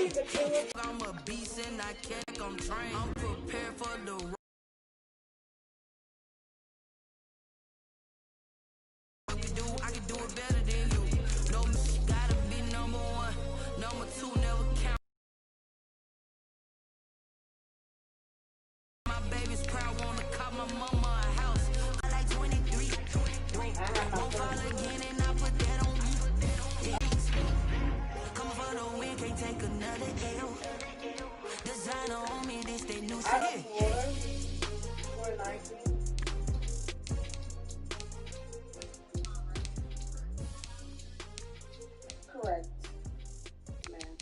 I'm a beast and I can't come train. I'm prepared for the I can do it better than you. No, gotta be number one. Number two, never count. My baby's proud, wanna call my mama a house. I like 23. Won't fall again and I put that on you. Come for the win, can't take another L. Designer on me, this they new city. Correct, ma'am.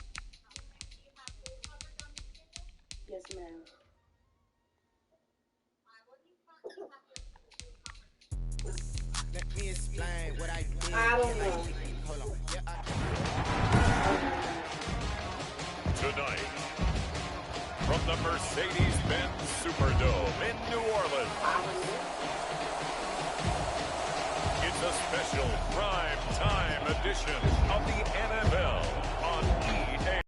Yes, ma'am. Let me explain what I did. I don't know. Hold on. Tonight, from the Mercedes-Benz Superdome in New Orleans, it's a special prime time edition of the NFL on EA.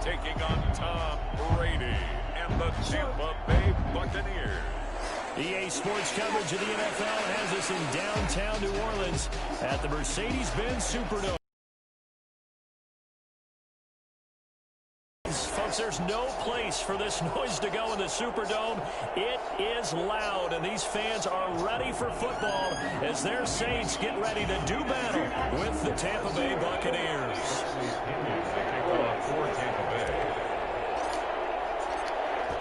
Taking on Tom Brady and the Tampa Bay Buccaneers. EA Sports coverage of the NFL has us in downtown New Orleans at the Mercedes-Benz Superdome. Folks, there's no place for this noise to go in the Superdome. It is loud, and these fans are ready for football as their Saints get ready to do battle with the Tampa Bay Buccaneers.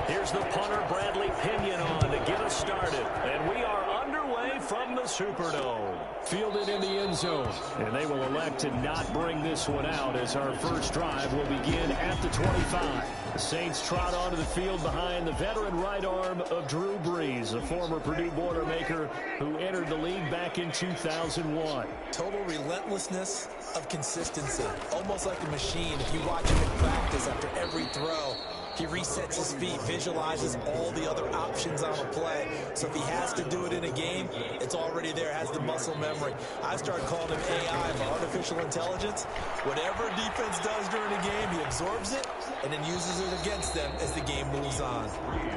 Here's the punter, Bradley Pinion, on to get us started. And we are underway from the Superdome. Fielded in the end zone. And they will elect to not bring this one out as our first drive will begin at the 25. The Saints trot onto the field behind the veteran right arm of Drew Brees, a former Purdue Boilermaker who entered the league back in 2001. Total relentlessness of consistency. Almost like a machine. If you watch him in practice after every throw, he resets his feet, visualizes all the other options on a play. So if he has to do it in a game, it's already there, has the muscle memory. I started calling him AI, for artificial intelligence. Whatever defense does during a game, he absorbs it and then uses it against them as the game moves on.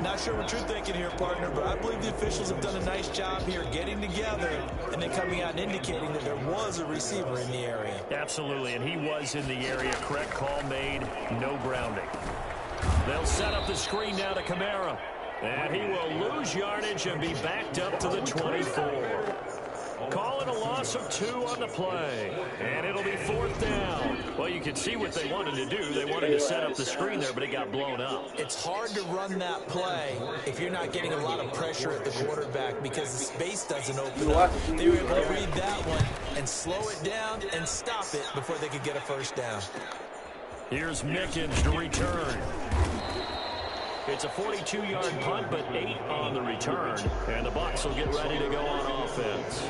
Not sure what you're thinking here, partner, but I believe the officials have done a nice job here getting together and then coming out and indicating that there was a receiver in the area. Absolutely, and he was in the area. Correct call made, no grounding. They'll set up the screen now to Kamara. And he will lose yardage and be backed up to the 24. Calling a loss of 2 on the play. And it'll be 4th down. Well, you can see what they wanted to do. They wanted to set up the screen there, but it got blown up. It's hard to run that play if you're not getting a lot of pressure at the quarterback because the space doesn't open up. They were able to read that one and slow it down and stop it before they could get a first down. Here's Mickens to return. It's a 42-yard punt, but 8 on the return. And the Bucs will get ready to go on offense.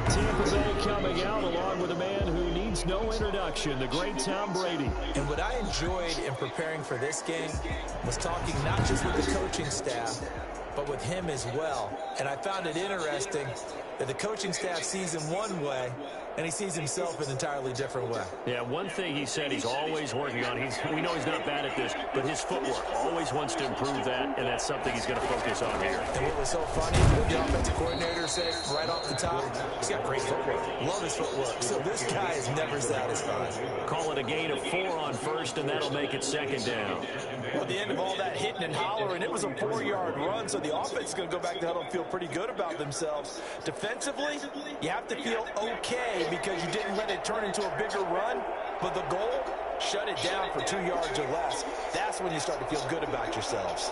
Tampa Bay coming out along with a man who needs no introduction, the great Tom Brady. And what I enjoyed in preparing for this game was talking not just with the coaching staff, but with him as well. And I found it interesting that the coaching staff sees him one way, and he sees himself an entirely different way. Yeah, one thing he said he's always working on, we know he's not bad at this, but his footwork, always wants to improve that, and that's something he's going to focus on here. And what was so funny, what the offensive coordinator said right off the top, he's got great footwork. Love his footwork. So this guy is never satisfied. Call it a gain of 4 on first, and that'll make it 2nd down. Well, at the end of all that hitting and hollering, it was a 4-yard run, so the offense is going to go back to huddle and feel pretty good about themselves. Defensively, you have to feel okay because you didn't let it turn into a bigger run, but the goal, shut it down for 2 yards or less. That's when you start to feel good about yourselves.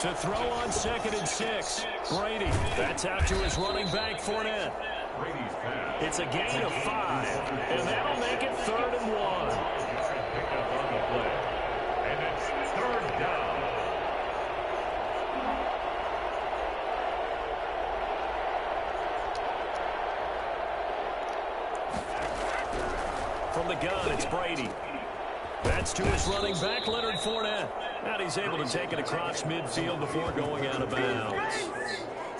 To throw on 2nd and 6, Brady. That's out to his running back, Fournette. It's a gain of 5, and that'll make it 3rd and 1. And it's 3rd down. from the gun, it's Brady. That's to his running back, Leonard Fournette. And he's able to take it across midfield before going out of bounds.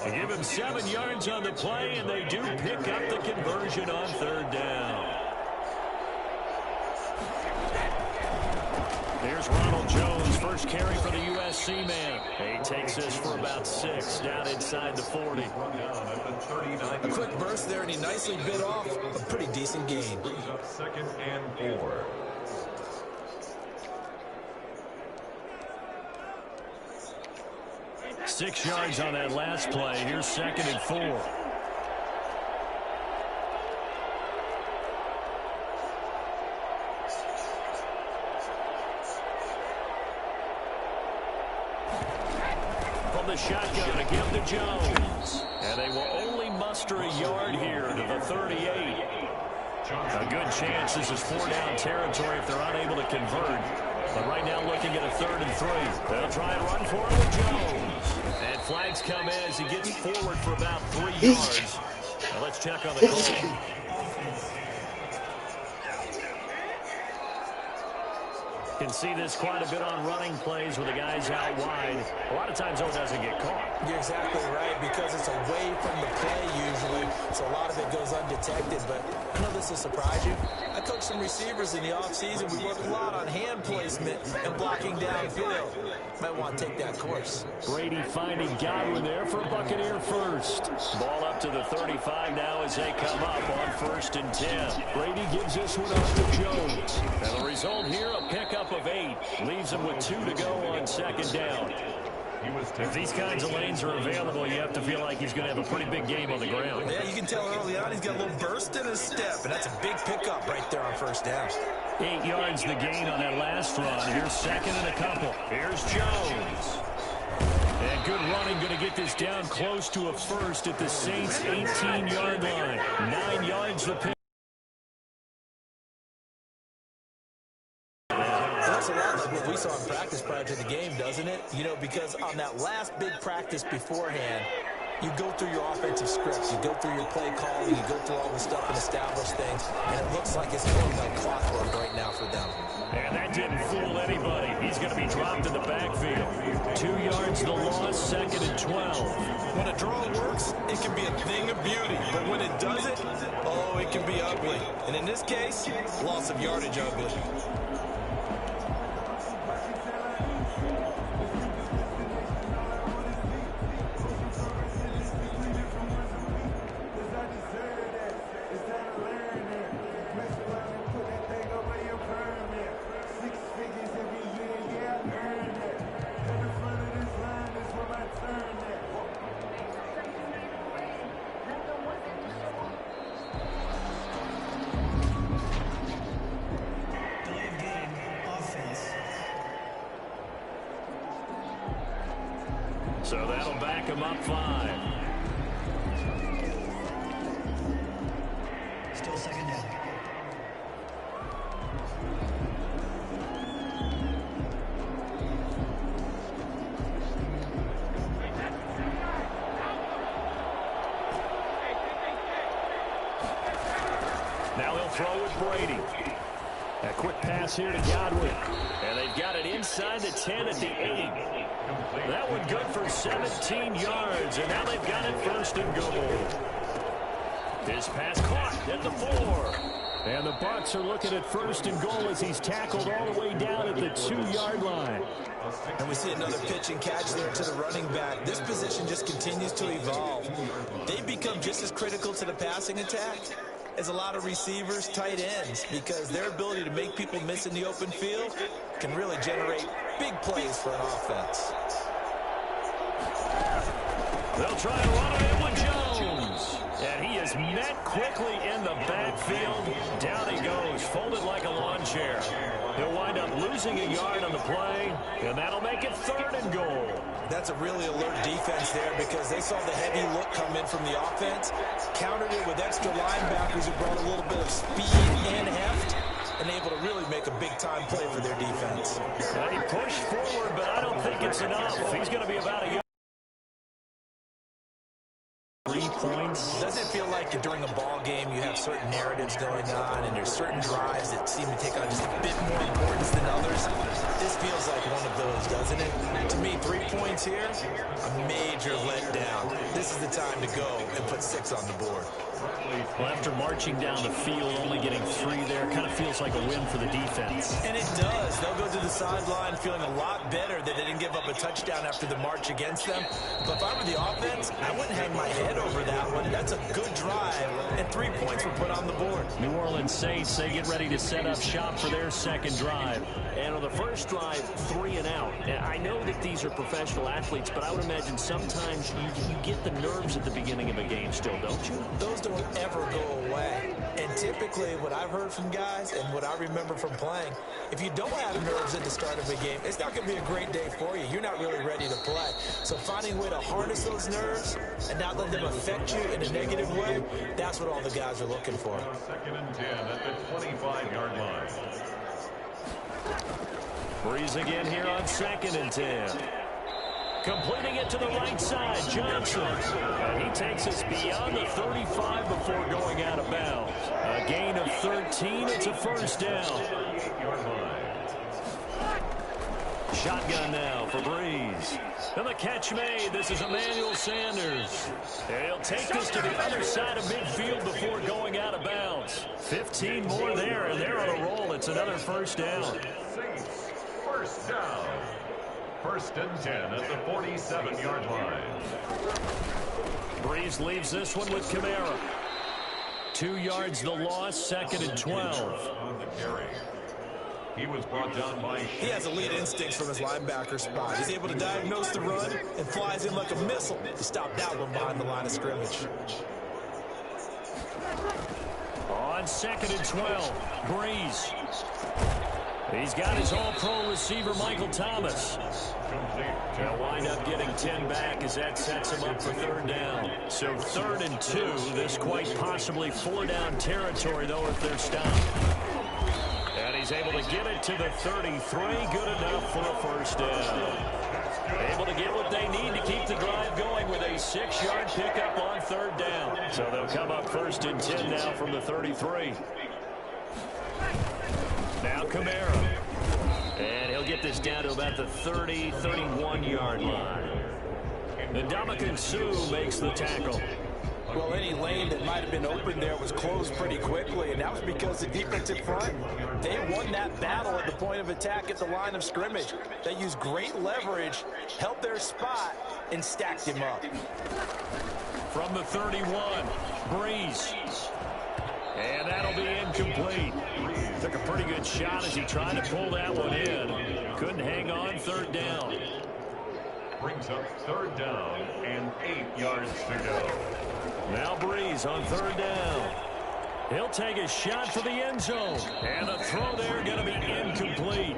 They give him 7 yards on the play, and they do pick up the conversion on 3rd down. Here's Ronald Jones, first carry for the USC man. He takes this for about 6, down inside the 40. A quick burst there, and he nicely bit off a pretty decent gain. 2nd and 4. Six yards on that last play. Here's 2nd and 4. From the shotgun to give to Jones. And they will only muster a yard here to the 38. A good chance this is 4-down territory if they're unable to convert. But right now looking at a 3rd and 3. They'll try and run for it with Jones. And flags come in as he gets forward for about 3 yards. Now let's check on the call. Can see this quite a bit on running plays with the guys out wide. A lot of times, though, it doesn't get caught. You're exactly right, because it's away from the play usually, so a lot of it goes undetected. But I know this will surprise you. I coached some receivers in the offseason. We worked a lot on hand placement and blocking downfield. Might want to take that course. Brady finding Godwin there for Buccaneer first. Ball up to the 35 now as they come up on 1st and 10. Brady gives this one up to Jones. And the result here, a pickup of 8. Leaves him with 2 to go on 2nd down. If these kinds of lanes are available, you have to feel like he's going to have a pretty big game on the ground. Yeah, you can tell early on he's got a little burst in his step, and that's a big pickup right there on 1st down. 8 yards the gain on that last run. Here's 2nd and a couple. Here's Jones. And good running, going to get this down close to a 1st at the Saints' 18-yard line. 9 yards the pick. Looks a lot like what we saw in practice prior to the game, doesn't it? You know, because on that last big practice beforehand, you go through your offensive script, you go through your play calling, you go through all the stuff and establish things, and it looks like it's going like clockwork right now for them. And that didn't fool anybody. He's going to be dropped in the backfield. 2 yards the loss, 2nd and 12. When a draw works, it can be a thing of beauty, but when it doesn't, oh, it can be ugly. And in this case, loss of yardage ugly. So that'll back him up 5. Still 2nd down. Now he'll throw with Brady. A quick pass here to Godwin. And they've got it inside the 10 at the 8. That one good for 17 yards, and now they've got it 1st and goal. His pass caught at the 4. And the Bucs are looking at 1st and goal as he's tackled all the way down at the 2-yard line. And we see another pitch and catch there to the running back. This position just continues to evolve. They've become just as critical to the passing attack as a lot of receivers, tight ends, because their ability to make people miss in the open field can really generate big plays for an offense. They'll try to run it in with Jones. And he is met quickly in the backfield. Down he goes, folded like a lawn chair. He'll wind up losing a yard on the play, and that'll make it 3rd and goal. That's a really alert defense there because they saw the heavy look come in from the offense, countered it with extra linebackers who brought a little bit of speed and heft, and able to really make a big-time play for their defense. Well, he pushed forward, but I don't think it's enough. He's going to be about a yard. 3 points. Doesn't it feel like during a ball game you have certain narratives going on and there's certain drives that seem to take on just a bit more importance than others? This feels like one of those, doesn't it? To me, 3 points here, a major letdown. This is the time to go and put 6 on the board. Well, after marching down the field, only getting 3 there, kind of feels like a win for the defense. And it does. They'll go to the sideline feeling a lot better that they didn't give up a touchdown after the march against them. But if I were the offense, I wouldn't hang my head over that one. That's a good drive, and 3 points were put on the board. New Orleans Saints, they get ready to set up shop for their second drive. And on the first drive, 3 and out. I know that these are professional athletes, but I would imagine sometimes you get the nerves at the beginning of a game still, don't you? Those don't ever go away. And typically what I've heard from guys and what I remember from playing, if you don't have nerves at the start of a game, it's not going to be a great day for you. You're not really ready to play. So finding a way to harness those nerves and not let them affect you in a negative way, that's what all the guys are looking for. 2nd and 10 at the 25-yard line. Brees again here on 2nd and 10. Completing it to the right side, Johnson. And he takes us beyond the 35 before going out of bounds. A gain of 13. It's a first down. Shotgun now for Brees. And the catch made. This is Emmanuel Sanders. He'll take this to the other side of midfield before going out of bounds. 15 more there, and they're on a roll. It's another first down. First down. 1st and 10 at the 47-yard line. Brees leaves this one with Kamara. 2 yards the loss, 2nd and 12. On the carry. He was brought down by... He has elite instincts from his linebacker spot. He's able to diagnose the run and flies in like a missile to stop that one behind the line of scrimmage. On 2nd and 12, Brees. He's got his all-pro receiver, Michael Thomas. He'll wind up getting 10 back as that sets him up for 3rd down. So 3rd and 2, this quite possibly 4-down territory, though, if they're stopped. And he's able to get it to the 33, good enough for a first down. Able to get what they need to keep the drive going with a 6-yard pickup on 3rd down. So they'll come up 1st and 10 now from the 33. Now Kamara. And he'll get this down to about the 30, 31-yard line. And Ndamukong Suh makes the tackle. Well, any lane that might have been open there was closed pretty quickly, and that was because the defensive front, they won that battle at the point of attack at the line of scrimmage. They used great leverage, held their spot, and stacked him up. From the 31, Brees. And that'll be incomplete. Took a pretty good shot as he tried to pull that one in. Couldn't hang on, 3rd down. Brings up 3rd down and 8 yards to go. Now Brees on 3rd down. He'll take a shot for the end zone. And the throw there going to be incomplete.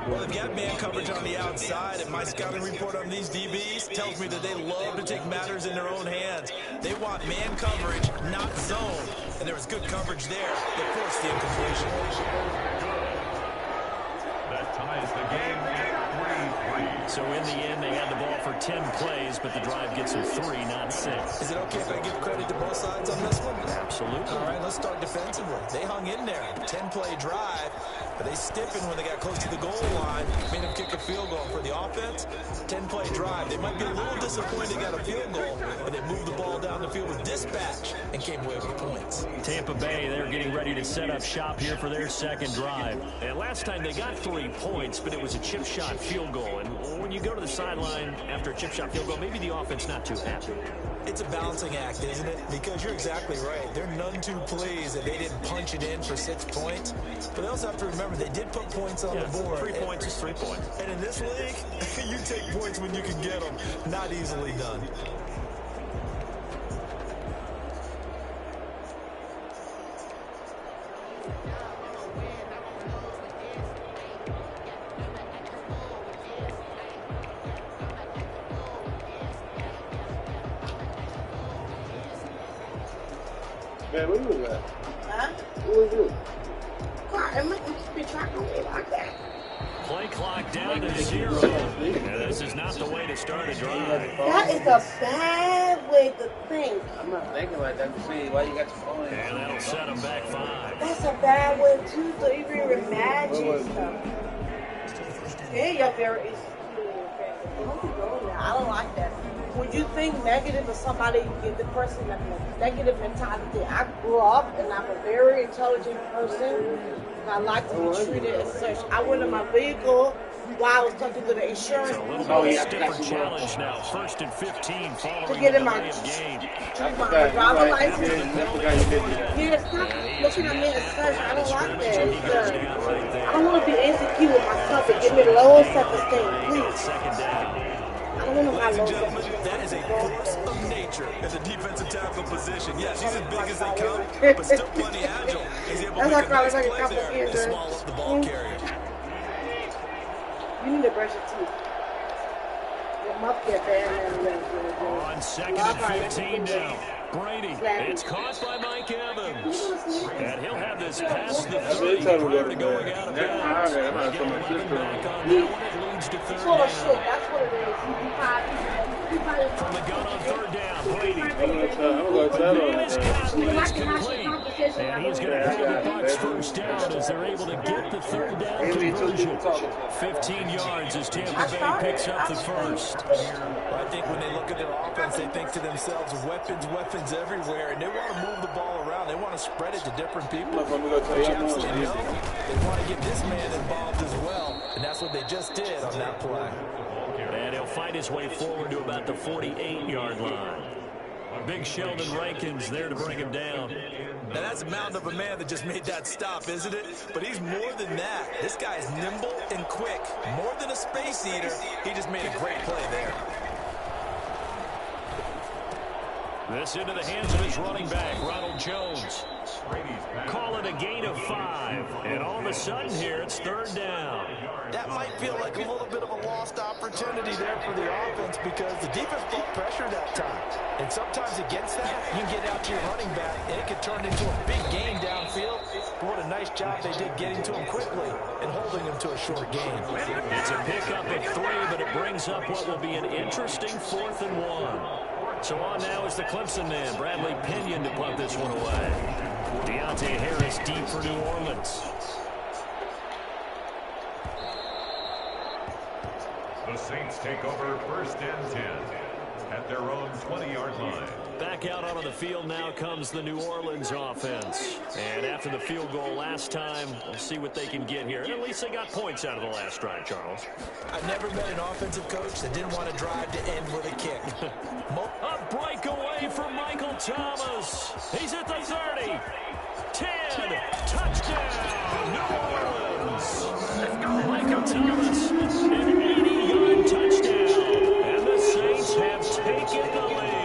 Well, they've got man coverage on the outside, and my scouting report on these DBs tells me that they love to take matters in their own hands. They want man coverage, not zone. And there was good coverage there that forced the incompletion. That ties the game at 3-3. So in the end, they had the ball for 10 plays, but the drive gets them 3, not 6. Is it okay if I give credit to both sides on this one? Absolutely. All right, let's start defensively. They hung in there. 10-play drive, but they stiffened when they got close to the goal line, made them kick a field goal. For the offense, 10-play drive. They might be a little disappointed they got a field goal, but they moved the ball down the field with dispatch and came away with points. Tampa Bay, they're getting ready to set up shop here for their second drive. And last time they got 3 points, but it was a chip shot field goal. And when you go to the sideline after a chip shot field goal, maybe the offense not too happy. It's a balancing act, isn't it? Because you're exactly right. They're none too pleased that they didn't punch it in for 6 points. But they also have to remember they did put points on the board. 3 points is 3 points. And in this league, you take points when you can get them. Not easily done. Man, where you was at? Huh? Who was you? God, it might just be trying to be like that. Play clock down to 0. And this is not the way to start a drive. That is a bad way to think. I'm not thinking like that to see why you got your phone. And that'll set them back 5. That's a bad way to even imagine stuff. Yeah, you're very insecure. Don't be doing that. I don't like that. When you think negative of somebody, you get the person that has negative mentality. I grew up and I'm a very intelligent person. And I like to be treated as such. I went in my vehicle while I was talking to the insurance. It's a little bit of a different challenge now. 1st and 15 following to get in my the game. driver license. Yeah, stop looking at me as such. I don't like that. I don't want to be insecure with myself and give me low self-esteem, please. Second down. I don't want to have Ladies low and gentlemen, self-esteem. that is a force of nature at the defensive tackle position. Yes, he's as big as they come, but still plenty agile. He's able to make a nice play there to swallow up the ball carrier. You need to brush your teeth. Your mouth get bad now. On 2nd and 15 now. Brady, it's caught by Mike Evans. And he'll have this past the 30 prior to going out of bounds. Back on that one, it leads to 3rd down. That's what it is. From the gun on 3rd down, Brady. His is complete. And he's going to have the Bucs 1st down as they're able to get the 3rd down conversion. 15 yards as Tampa Bay picks up the 1st. Well, I think when they look at their offense, they think to themselves, weapons everywhere, and they want to move the ball around. They want to spread it to different people. Which absolutely know they want to get this man involved as well, and that's what they just did on that play. And he'll fight his way forward to about the 48-yard line. Big Sheldon Rankins there to bring him down. Now that's a mountain of a man that just made that stop, isn't it? But he's more than that. This guy is nimble and quick. More than a space eater, he just made a great play there. This into the hands of his running back, Ronald Jones. Call it a gain of 5. And all of a sudden here, it's 3rd down. That might feel like a little bit of a lost opportunity there for the offense because the defense brought pressure that time. And sometimes against that, you can get out to your running back, and it could turn into a big gain downfield. But what a nice job they did getting to him quickly and holding him to a short gain. It's a pickup of 3, but it brings up what will be an interesting 4th and 1. So on now is the Clemson man, Bradley Pinion, to punt this one away. Deontay Harris deep for New Orleans. The Saints take over 1st and 10 at their own 20-yard line. Back out onto the field now comes the New Orleans offense. And after the field goal last time, we'll see what they can get here. And at least they got points out of the last drive, Charles. I've never met an offensive coach that didn't want to drive to end with a kick. A breakaway from Michael Thomas. He's at the 30. 10. Touchdown, New Orleans. Michael Thomas, an 80-yard touchdown. And the Saints have taken the lead.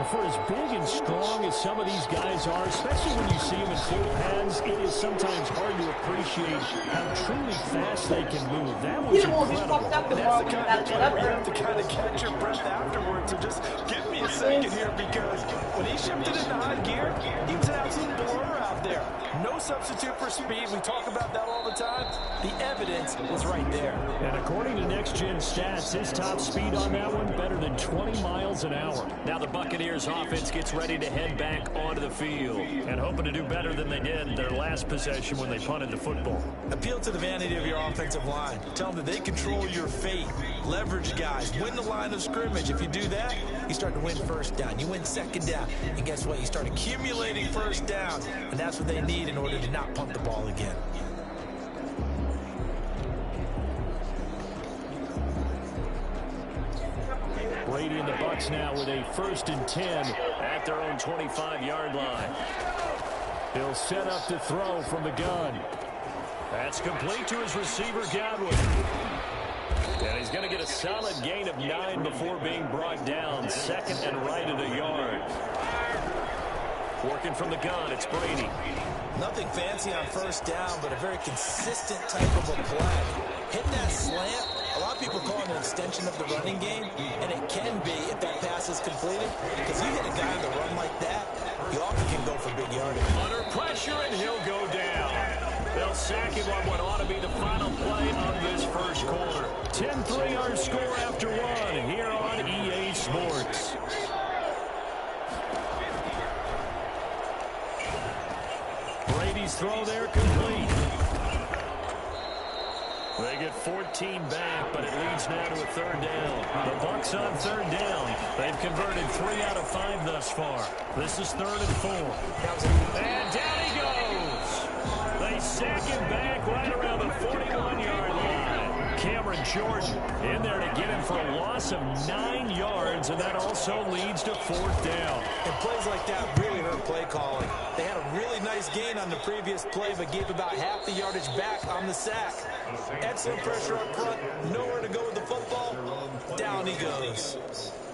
For as big and strong as some of these guys are, especially when you see them in full pads, it is sometimes hard to appreciate how truly fast they can move. That was incredible. And that's the kind of play where you have to kind of catch your breath afterwards. So just give me a second here, because when he shifted into high gear, he was an absolute blur out there. No substitute for speed. We talk about that all the time. The evidence was right there. And according to Next Gen Stats, his top speed on that one better than 20 miles an hour. Now the Buccaneers offense gets ready to head back onto the field and hoping to do better than they did their last possession when they punted the football. Appeal to the vanity of your offensive line. Tell them that they control your fate. Leverage guys. Win the line of scrimmage. If you do that, you start to win 1st down. You win 2nd down. And guess what? You start accumulating 1st downs. And that's what they need in order to not punt the ball again. Brady and the Bucs now with a 1st and 10 at their own 25-yard line. He'll set up to throw from the gun. That's complete to his receiver, Godwin. And he's going to get a solid gain of 9 before being brought down. 2nd and right at a yard. Working from the gun, it's Brady. Nothing fancy on 1st down, but a very consistent type of a play. Hit that slant. A lot of people call it an extension of the running game, and it can be if that pass is completed, because you hit a guy on the run like that, you often can go for big yardage. Under pressure, and he'll go down. They'll sack him on what ought to be the final play of this first quarter. 10-3 our score after one here on EA Sports. Brady's throw there complete. They get 14 back, but it leads now to a third down. The Bucs on third down. They've converted 3 out of 5 thus far. This is 3rd and 4. And down he goes. They sack him back right around the 41-yard line. Cameron Jordan in there to get him for a loss of 9 yards, and that also leads to 4th down. And plays like that really hurt play calling. They had a really nice gain on the previous play, but gave about half the yardage back on the sack. Excellent pressure up front. Nowhere to go with the football. Down he goes.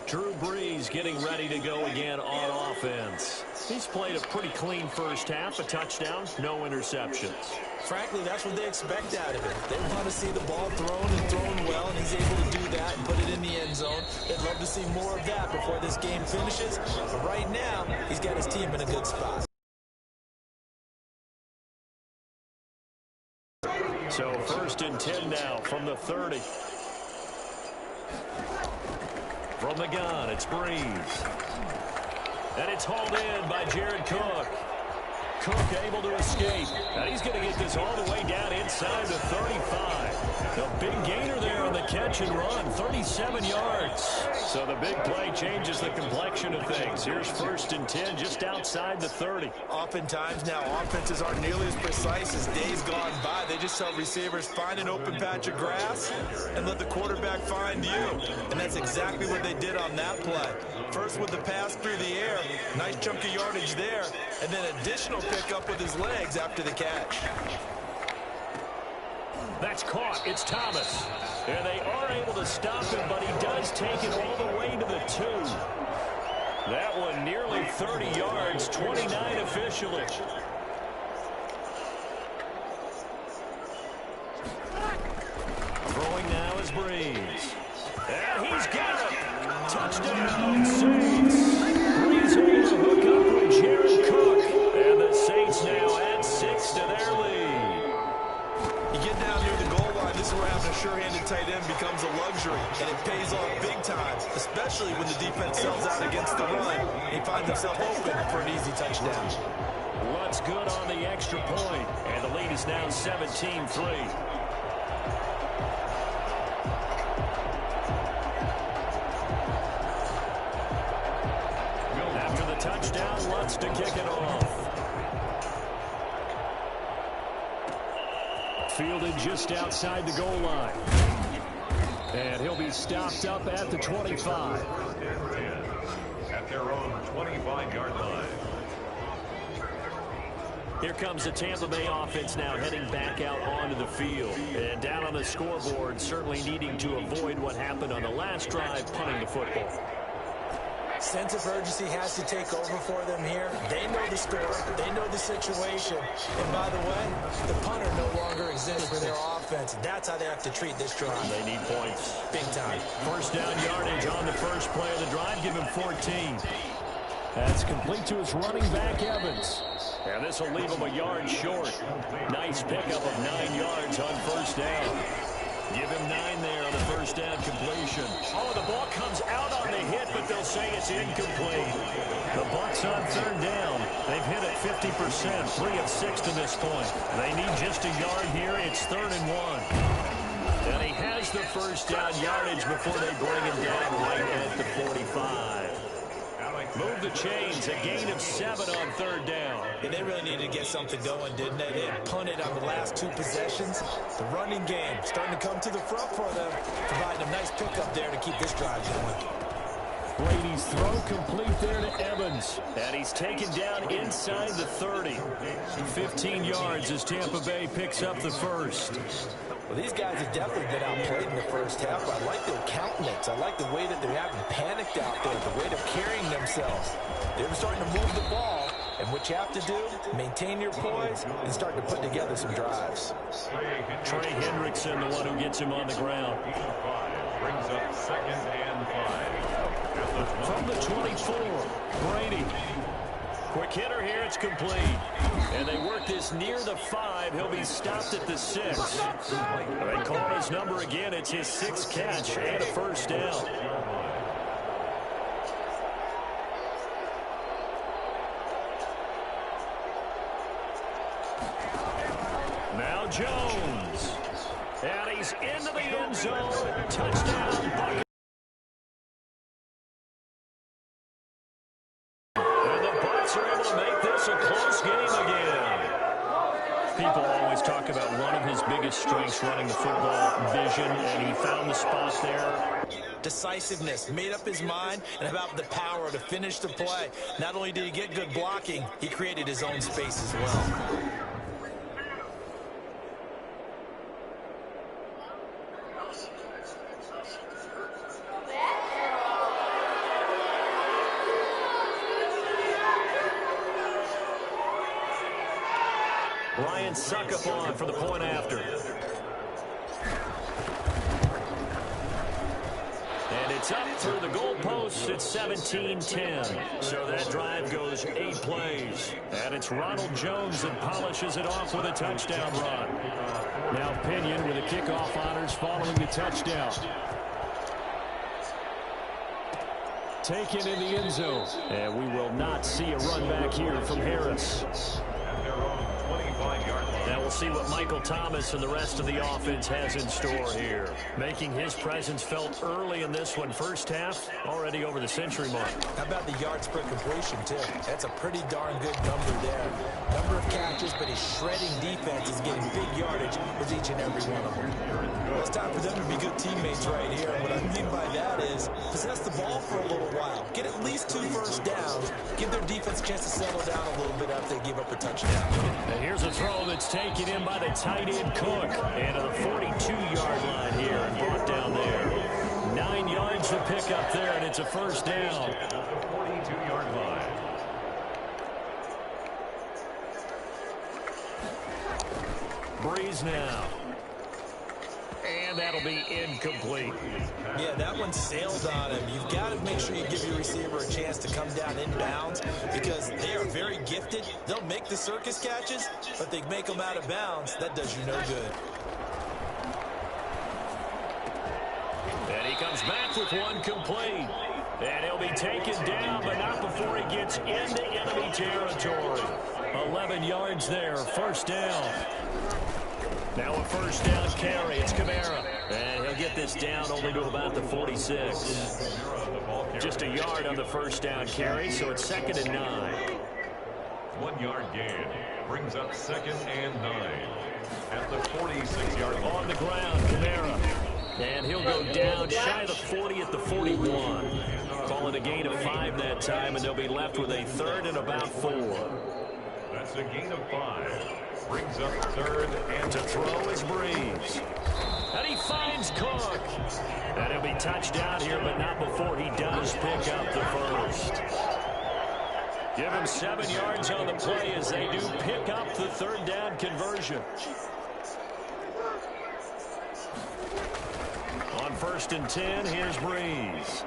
Drew Brees getting ready to go again on offense. He's played a pretty clean first half, a touchdown, no interceptions. Frankly, that's what they expect out of him. They want to see the ball thrown and thrown well, and he's able to do that and put it in the end zone. They'd love to see more of that before this game finishes. But right now, he's got his team in a good spot. So 1st and 10 now from the 30. From the gun, it's Brees. And it's hauled in by Jared Cook. Cook able to escape. And he's going to get this all the way down inside the 35. The big gainer there on the catch and run, 37 yards. So the big play changes the complexion of things. Here's 1st and 10 just outside the 30. Oftentimes now, offenses aren't nearly as precise as days gone by. They just tell receivers, find an open patch of grass and let the quarterback find you. And that's exactly what they did on that play. First with the pass through the air, nice chunk of yardage there, and then additional pickup with his legs after the catch. That's caught. It's Thomas. And they are able to stop him, but he does take it all the way to the 2. That one nearly 30 yards, 29 officially. Throwing now is Brees. And he's got it. Touchdown, Saints. Brees able to hook up with Jared Cook. And the Saints now add 6 to their lead. You get down near the goal line, this is where having a sure-handed tight end becomes a luxury, and it pays off big time, especially when the defense sells out against the run. He finds himself open for an easy touchdown. What's good on the extra point, and the lead is now 17-3. After the touchdown, Lutz to kick it off. Fielded just outside the goal line. And he'll be stopped up at the 25. At their own 25-yard line. Here comes the Tampa Bay offense now heading back out onto the field. And down on the scoreboard, certainly needing to avoid what happened on the last drive, punting the football. Sense of urgency has to take over for them here. They know the score. They know the situation. And by the way, the punter no longer exists for their offense. That's how they have to treat this drive. They need points. Big time. 1st down yardage on the first play of the drive. Give him 14. That's complete to his running back, Evans. And this will leave him a yard short. Nice pickup of 9 yards on 1st down. Give him 9 there on the 1st down completion. Oh, the ball comes out on the hit, but they'll say it's incomplete. The Bucs on 3rd down. They've hit it 50%, 3 of 6 to this point. They need just a yard here. It's 3rd and 1. And he has the 1st down yardage before they bring him down right at the 45. Move the chains, a gain of 7 on 3rd down. And they really needed to get something going, didn't they? They had punted on the last 2 possessions. The running game starting to come to the front for them, providing a nice pickup there to keep this drive going. Brady's throw complete there to Evans. And he's taken down inside the 30. 15 yards as Tampa Bay picks up the 1st. Well, these guys have definitely been outplayed in the first half. I like their countenance. I like the way that they're having panicked out there, the way they're carrying themselves. They're starting to move the ball, and what you have to do, maintain your poise and start to put together some drives. Trey Hendrickson, the one who gets him on the ground. Brings up 2nd and 5. From the 24, Brady. Quick hitter here, it's complete. And they work this near the 5. He'll be stopped at the 6. They call his number again. It's his 6th catch and a first down. Now Jones. And he's into the end zone. Touchdown, Bucs. And the Bucs are able to make this a close game again. People always talk about one of his biggest strengths running the football, vision, and he found the spot there. Decisiveness, made up his mind, and about the power to finish the play. Not only did he get good blocking, he created his own space as well. Ryan Suckup on for the point after. And it's up through the goalposts. It's 17-10. So that drive goes 8 plays. And it's Ronald Jones that polishes it off with a touchdown run. Now Pinion with the kickoff honors following the touchdown. Taken in the end zone. And we will not see a run back here from Harris. Now we'll see what Michael Thomas and the rest of the offense has in store here. Making his presence felt early in this one. First half, already over the century mark. How about the yards per completion, too? That's a pretty darn good number there. Number of catches, but his shredding defense is getting big yardage with each and every one of them. Well, it's time for them to be good teammates right here. And what I mean by that is possess the ball for a little while. Get at least 2 first downs. Give their defense a chance to settle down a little bit after they give up a touchdown. And here's a throw that's taken in by the tight end Cook. And to the 42-yard line here and brought down there. 9 yards to pick up there, and it's a first down. 42-yard line. Brees now. And that'll be incomplete. Yeah, that one sailed on him. You've got to make sure you give your receiver a chance to come down inbounds because they are very gifted. They'll make the circus catches, but they make them out of bounds. That does you no good. And he comes back with one complete. And he'll be taken down, but not before he gets into enemy territory. 11 yards there, first down. Now a first down carry. It's Kamara. And he'll get this down only to about the 46. Just a yard on the first down carry, so it's 2nd and 9. 1-yard gain brings up 2nd and 9 at the 46-yard line. On the ground, Kamara. And he'll go down shy of the 40 at the 41. Call it a gain of 5 that time, and they'll be left with a 3rd and about 4. That's a gain of 5. Brings up 3rd and to throw is Brees. And he finds Cook. And he'll be touched down here, but not before he does pick up the first. Give him 7 yards on the play as they do pick up the 3rd down conversion. On 1st and 10, here's Brees.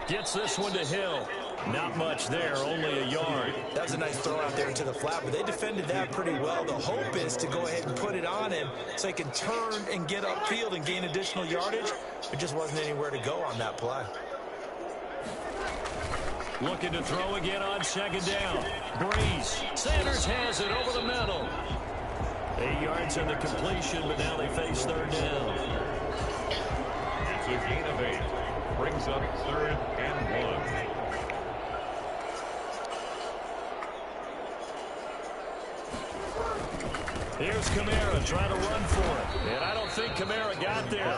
Gets this one to Hill. Not much there, only a yard. That was a nice throw out there into the flat, but they defended that pretty well. The hope is to go ahead and put it on him so he can turn and get upfield and gain additional yardage. There just wasn't anywhere to go on that play. Looking to throw again on 2nd down. Brees. Sanders has it over the middle. 8 yards on the completion, but now they face 3rd down. It's a gain of 8. Brings up 3rd and 1. Here's Kamara trying to run for it. And I don't think Kamara got there.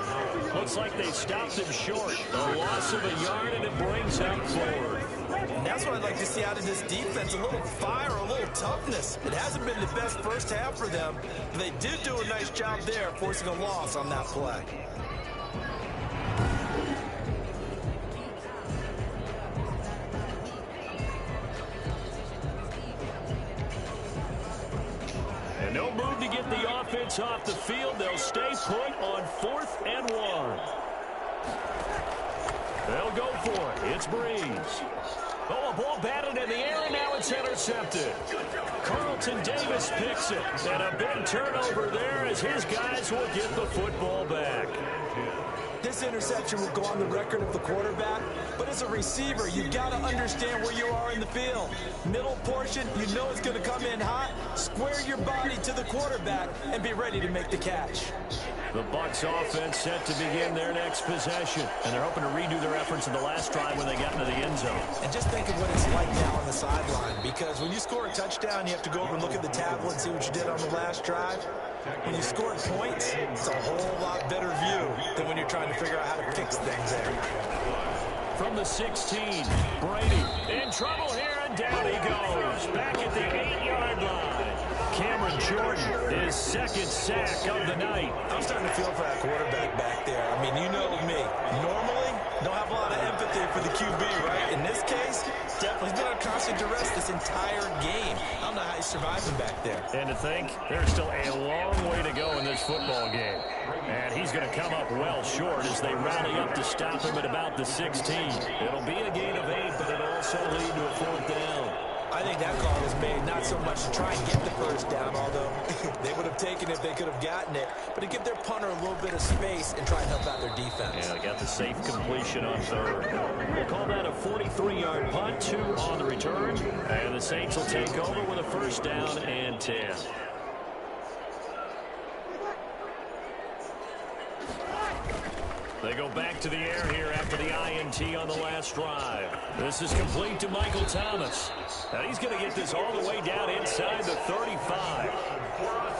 Looks like they stopped him short. A loss of a yard, and it brings him forward. And that's what I'd like to see out of this defense. A little fire, a little toughness. It hasn't been the best first half for them. But they did do a nice job there, forcing a loss on that play. No move to get the offense off the field. They'll stay put on 4th and 1. They'll go for it. It's Brees. Oh, a ball batted in the air, and now it's intercepted. Carlton Davis picks it. And a big turnover there as his guys will get the football back. This interception will go on the record of the quarterback, but as a receiver, you've got to understand where you are in the field. Middle portion, you know it's going to come in hot. Square your body to the quarterback and be ready to make the catch. The Bucs offense set to begin their next possession, and they're hoping to redo their efforts in the last drive when they got into the end zone. And just think of what it's like now on the sideline, because when you score a touchdown, you have to go over and look at the tablet and see what you did on the last drive. When you score points, it's a whole lot better view than when you're trying to figure out how to fix things there. From the 16, Brady in trouble here, and down he goes. Back at the 8-yard line. Cameron Jordan, his second sack of the night. I'm starting to feel for that quarterback back there. I mean, you know me. Normally, don't have a lot of empathy for the QB, right? In this case, definitely he's been on constant duress this entire game. I don't know how he's surviving back there. And to think, there's still a long way to go in this football game. And he's going to come up well short as they rally up to stop him at about the 16. It'll be a gain of 8, but it'll also lead to a 4th down. I think that call was made not so much to try and get the first down, although they would have taken it if they could have gotten it, but to give their punter a little bit of space and try and help out their defense. Yeah, they got the safe completion on 3rd. We'll call that a 43-yard punt, 2 on the return, and the Saints will take over with a 1st down and 10. They go back to the air here after the INT on the last drive. This is complete to Michael Thomas. Now he's going to get this all the way down inside the 35.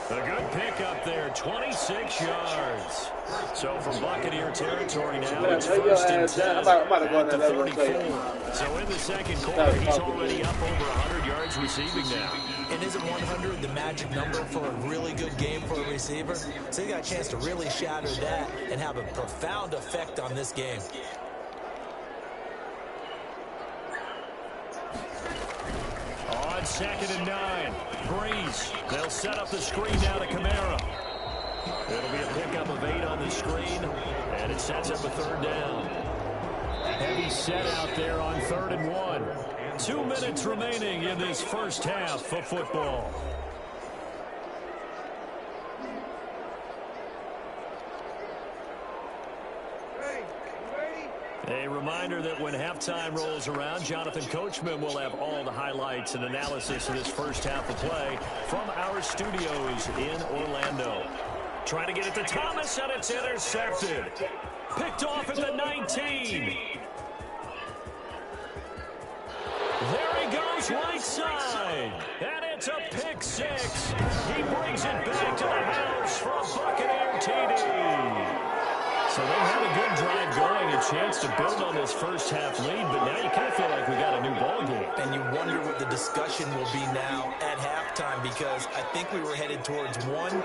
A good pickup there, 26 yards. So from Buccaneer territory now, it's 1st and 10 at the 34. So in the second quarter, he's already up over 100 yards receiving now. And isn't 100 the magic number for a really good game for a receiver? So he got a chance to really shatter that and have a profound effect on this game. On 2nd and 9, Brees. They'll set up the screen now to Kamara. It'll be a pickup of 8 on the screen, and it sets up a 3rd down. Heavy set out there on 3rd and 1. 2 minutes remaining in this first half of football. A reminder that when halftime rolls around, Jonathan Coachman will have all the highlights and analysis of this first half of play from our studios in Orlando. Trying to get it to Thomas, and it's intercepted. Picked off at the 19. There he goes, right side. And it's a pick 6. He brings it back to the house for a Buccaneer TD. So they had a good drive going, a chance to build on this first half lead, but now you kind of feel like we got a new ball game. And you wonder what the discussion will be now at halftime, because I think we were headed towards 1.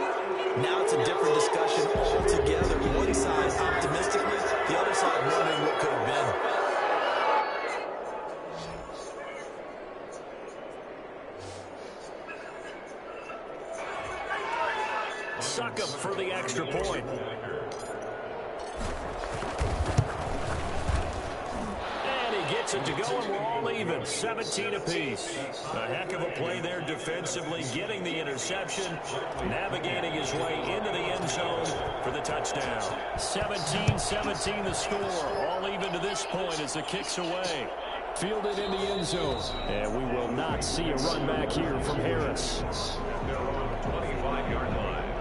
Now it's a different discussion altogether. One side optimistically, the other side wondering what could have been. Suck up for the extra point. Gets it to go, and we're all even, 17 apiece. A heck of a play there defensively, getting the interception, navigating his way into the end zone for the touchdown. 17-17 the score, all even to this point as the kick's away. Fielded in the end zone. And we will not see a run back here from Harris.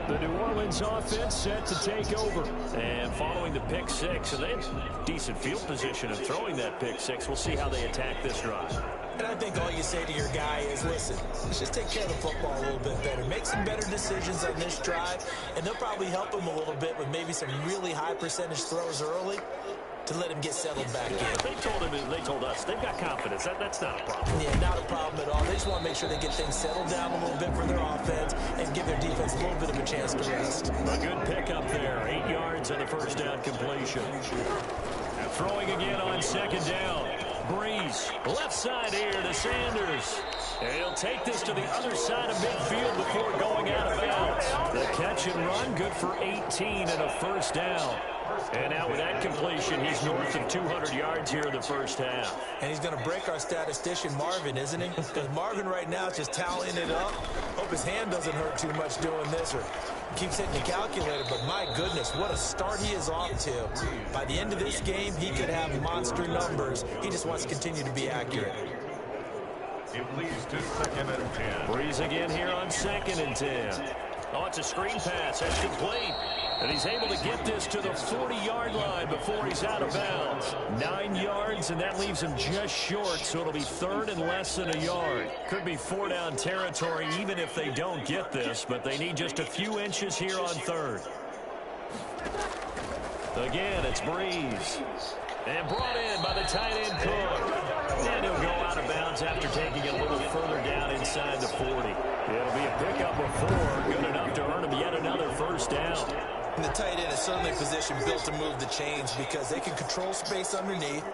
The New Orleans offense set to take over. And following the pick 6, and they have decent field position of throwing that pick 6. We'll see how they attack this drive. And I think all you say to your guy is, listen, let's just take care of the football a little bit better. Make some better decisions on this drive, and they'll probably help him a little bit with maybe some really high percentage throws early to let him get settled back in. They told us they've got confidence. That's not a problem. Yeah, not a problem at all. They just want to make sure they get things settled down a little bit for their offense and give their defense a little bit of a chance to rest. A good pickup there. 8 yards on the first down completion. Throwing again on 2nd down. Brees, left side here to Sanders. And he'll take this to the other side of midfield before going out of bounds. The catch and run, good for 18 and a 1st down. And now with that completion, he's north of 200 yards here in the first half. And he's going to break our statistician Marvin, isn't he? Because Marvin right now is just tallying it up. Hope his hand doesn't hurt too much doing this or keeps hitting the calculator. But my goodness, what a start he is off to. By the end of this game, he could have monster numbers. He just wants to continue to be accurate. It leads to 2nd and 10. Brees again here on 2nd and 10. Oh, it's a screen pass. That's complete. And he's able to get this to the 40-yard line before he's out of bounds. 9 yards, and that leaves him just short, so it'll be 3rd and less than a yard. Could be 4-down territory even if they don't get this, but they need just a few inches here on 3rd. Again, it's Brees. And brought in by the tight end Cook. And he'll go out of bounds after taking it a little further down inside the 40. It'll be a pickup of 4, good enough to earn him yet another first down. And the tight end is certainly a position built to move the chains because they can control space underneath.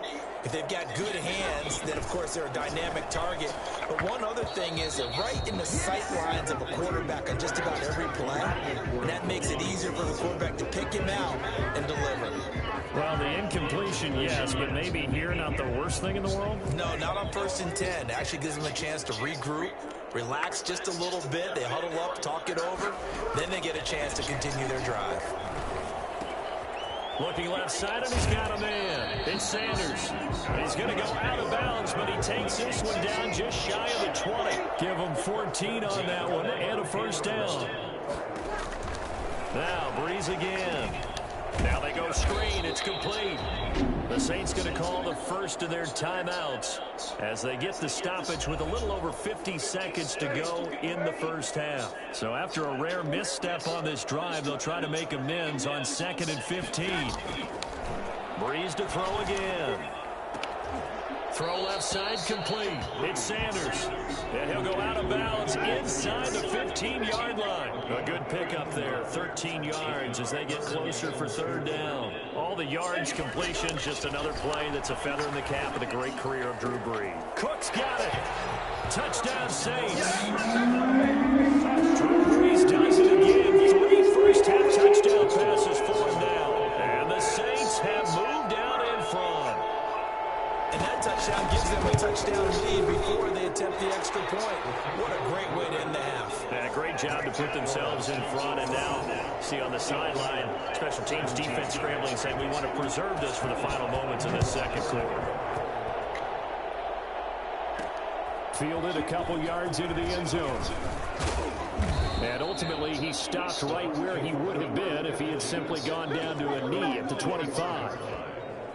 If they've got good hands, then of course they're a dynamic target. But one other thing is they're right in the sight lines of a quarterback on just about every play. And that makes it easier for the quarterback to pick him out and deliver. Well, the incompletion, yes, but maybe here not the worst thing in the world? No, not on 1st and 10. It actually gives them a chance to regroup, relax just a little bit. They huddle up, talk it over. Then they get a chance to continue their drive. Looking left side, and he's got a man. It's Sanders. He's going to go out of bounds, but he takes this one down just shy of the 20. Give him 14 on that one and a first down. Now, Brees again. Now they go screen. It's complete. The Saints going to call the first of their timeouts as they get the stoppage with a little over 50 seconds to go in the first half. So after a rare misstep on this drive, they'll try to make amends on 2nd and 15. Brees to throw again. Throw left side complete. It's Sanders. And he'll go out of bounds inside the 15-yard line. A good pickup there. 13 yards as they get closer for 3rd down. All the yards, completions, just another play that's a feather in the cap of the great career of Drew Brees. Cook's got it. Touchdown Saints. Drew Brees does it again. 3 first-half touchdown passes for him now. And the Saints have moved out in front. And that touchdown gives them a touchdown lead before they attempt the extra point. What a great way to end the half. Yeah, great job to put themselves in front. And now, see on the sideline, special teams defense scrambling, saying we want to preserve this for the final moments of this second quarter. Fielded a couple yards into the end zone. And ultimately, he stopped right where he would have been if he had simply gone down to a knee at the 25.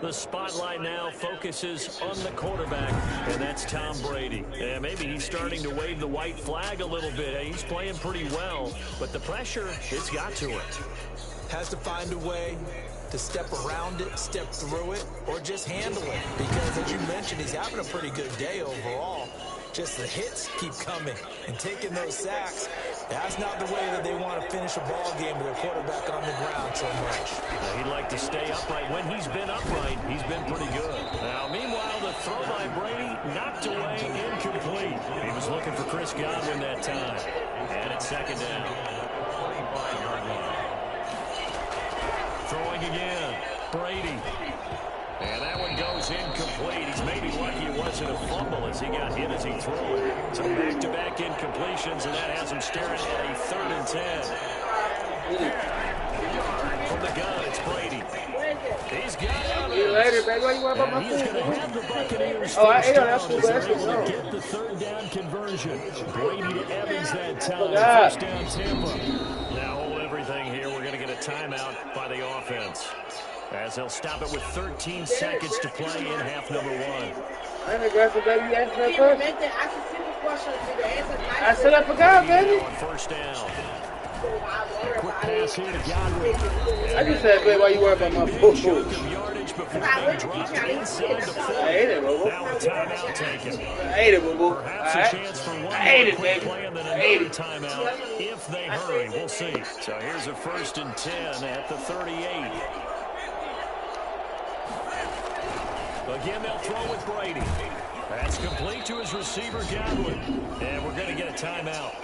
The spotlight now focuses on the quarterback, and that's Tom Brady. And maybe he's starting to wave the white flag a little bit. He's playing pretty well, but the pressure, it's got to it. Has to find a way to step around it, step through it, or just handle it. Because, as you mentioned, he's having a pretty good day overall. Just the hits keep coming and taking those sacks. That's not the way that they want to finish a ball game with their quarterback on the ground so much. He'd like to stay upright. When he's been upright, he's been pretty good. Now, meanwhile, the throw by Brady knocked away, incomplete. He was looking for Chris Godwin that time. And it's 2nd down. 25-yard line. Throwing again. Brady. And that one goes incomplete. He's maybe lucky it wasn't a fumble as he got hit as he threw it. So back-to-back incompletions, and that has him staring at a 3rd and 10. From the gun, it's Brady. He's got it. See you later, baby. Why you want about my He's food? going to have the Buccaneers I first ate on down that food, as but they're that's able good. to get the 3rd down conversion. Brady to Evans that time. God. First down Tampa. Now hold everything here. We're going to get a timeout by the offense, as they'll stop it with 13 seconds to play in half number 1. I ain't aggressive, baby. You asked me that first. I I said I forgot, baby. On first down. Quick pass here to Godwin. I just said, baby, why you worry about my food? Chunk of yardage before being dropped inside the 40. I ate it, boo-boo. Now a timeout taken. I ate it, boo-boo. Perhaps a chance for one I ate more it, quick baby. play and then I ate another it. timeout if they hurry. We'll see. So here's a 1st and 10 at the 38. Again, they'll throw with Brady. That's complete to his receiver, Godwin. And we're going to get a timeout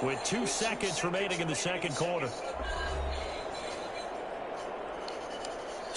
with 2 seconds remaining in the second quarter.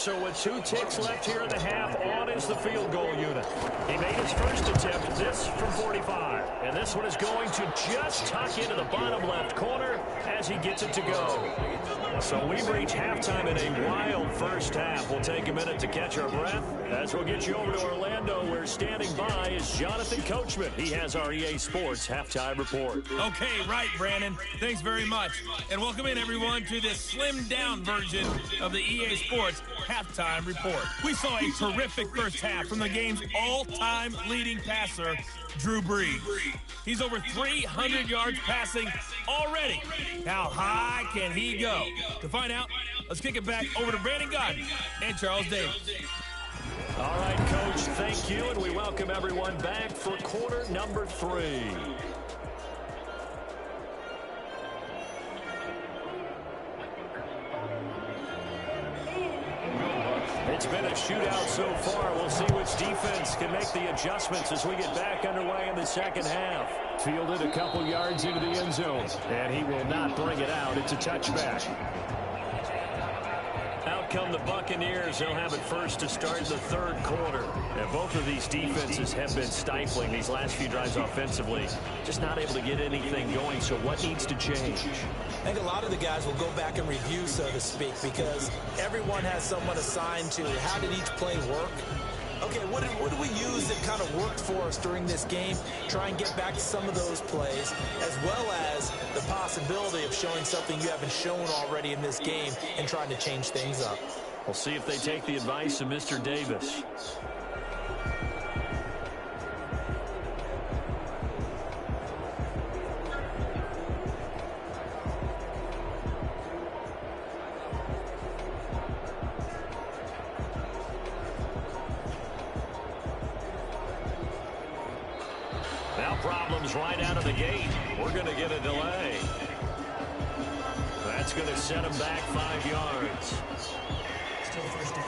So with 2 ticks left here in the half, on is the field goal unit. He made his first attempt, this from 45. And this one is going to just tuck into the bottom left corner as he gets it to go. So we've reached halftime in a wild first half. We'll take a minute to catch our breath as we'll get you over to Orlando, where standing by is Jonathan Coachman. He has our EA Sports halftime report. Okay, right, Brandon. Thanks very much. And welcome in, everyone, to this slimmed-down version of the EA Sports halftime report. We saw a terrific first half from the game's all-time leading passer, Drew Brees. He's over 300 yards passing already. How high can he go? To find out, let's kick it back over to Brandon Godden and Charles Davis. All right, Coach, thank you, and we welcome everyone back for quarter number 3. It's been a shootout so far. We'll see which defense can make the adjustments as we get back underway in the second half. Fielded a couple yards into the end zone, and he will not bring it out. It's a touchback. Out come the Buccaneers. They'll have it first to start the third quarter. And both of these defenses have been stifling these last few drives offensively. Just not able to get anything going. So what needs to change? I think a lot of the guys will go back and review, so to speak, because everyone has someone assigned to how did each play work. Okay, what did we use that kind of worked for us during this game? Try and get back to some of those plays, as well as the possibility of showing something you haven't shown already in this game and trying to change things up. We'll see if they take the advice of Mr. Davis. Now problems right out of the gate. We're going to get a delay. That's going to set him back 5 yards. Still first down.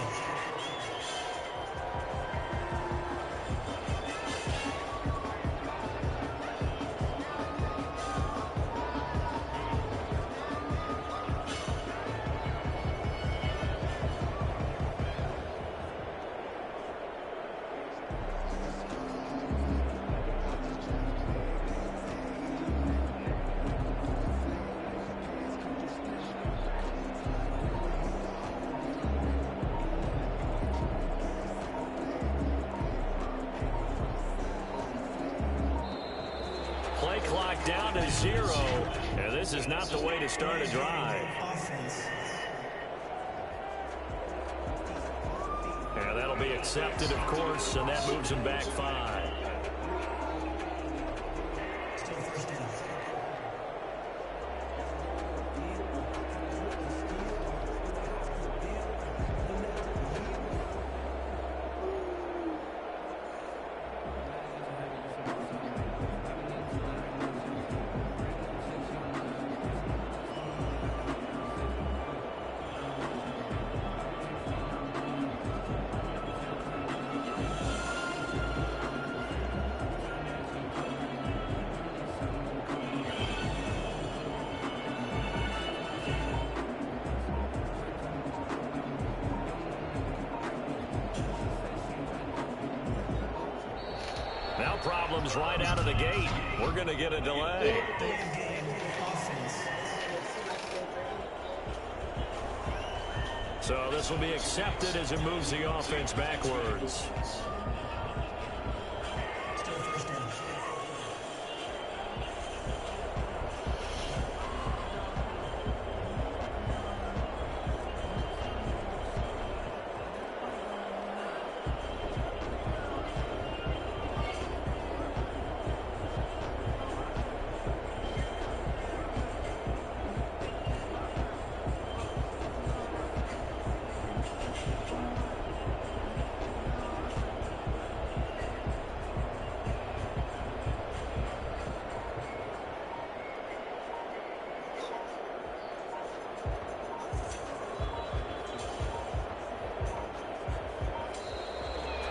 Play clock down to 0. And this is not the way to start a drive. And that'll be accepted, of course, and that moves him back 5. Still first down. Now problems right out of the gate. We're going to get a delay. So this will be accepted as it moves the offense backwards. Still first down.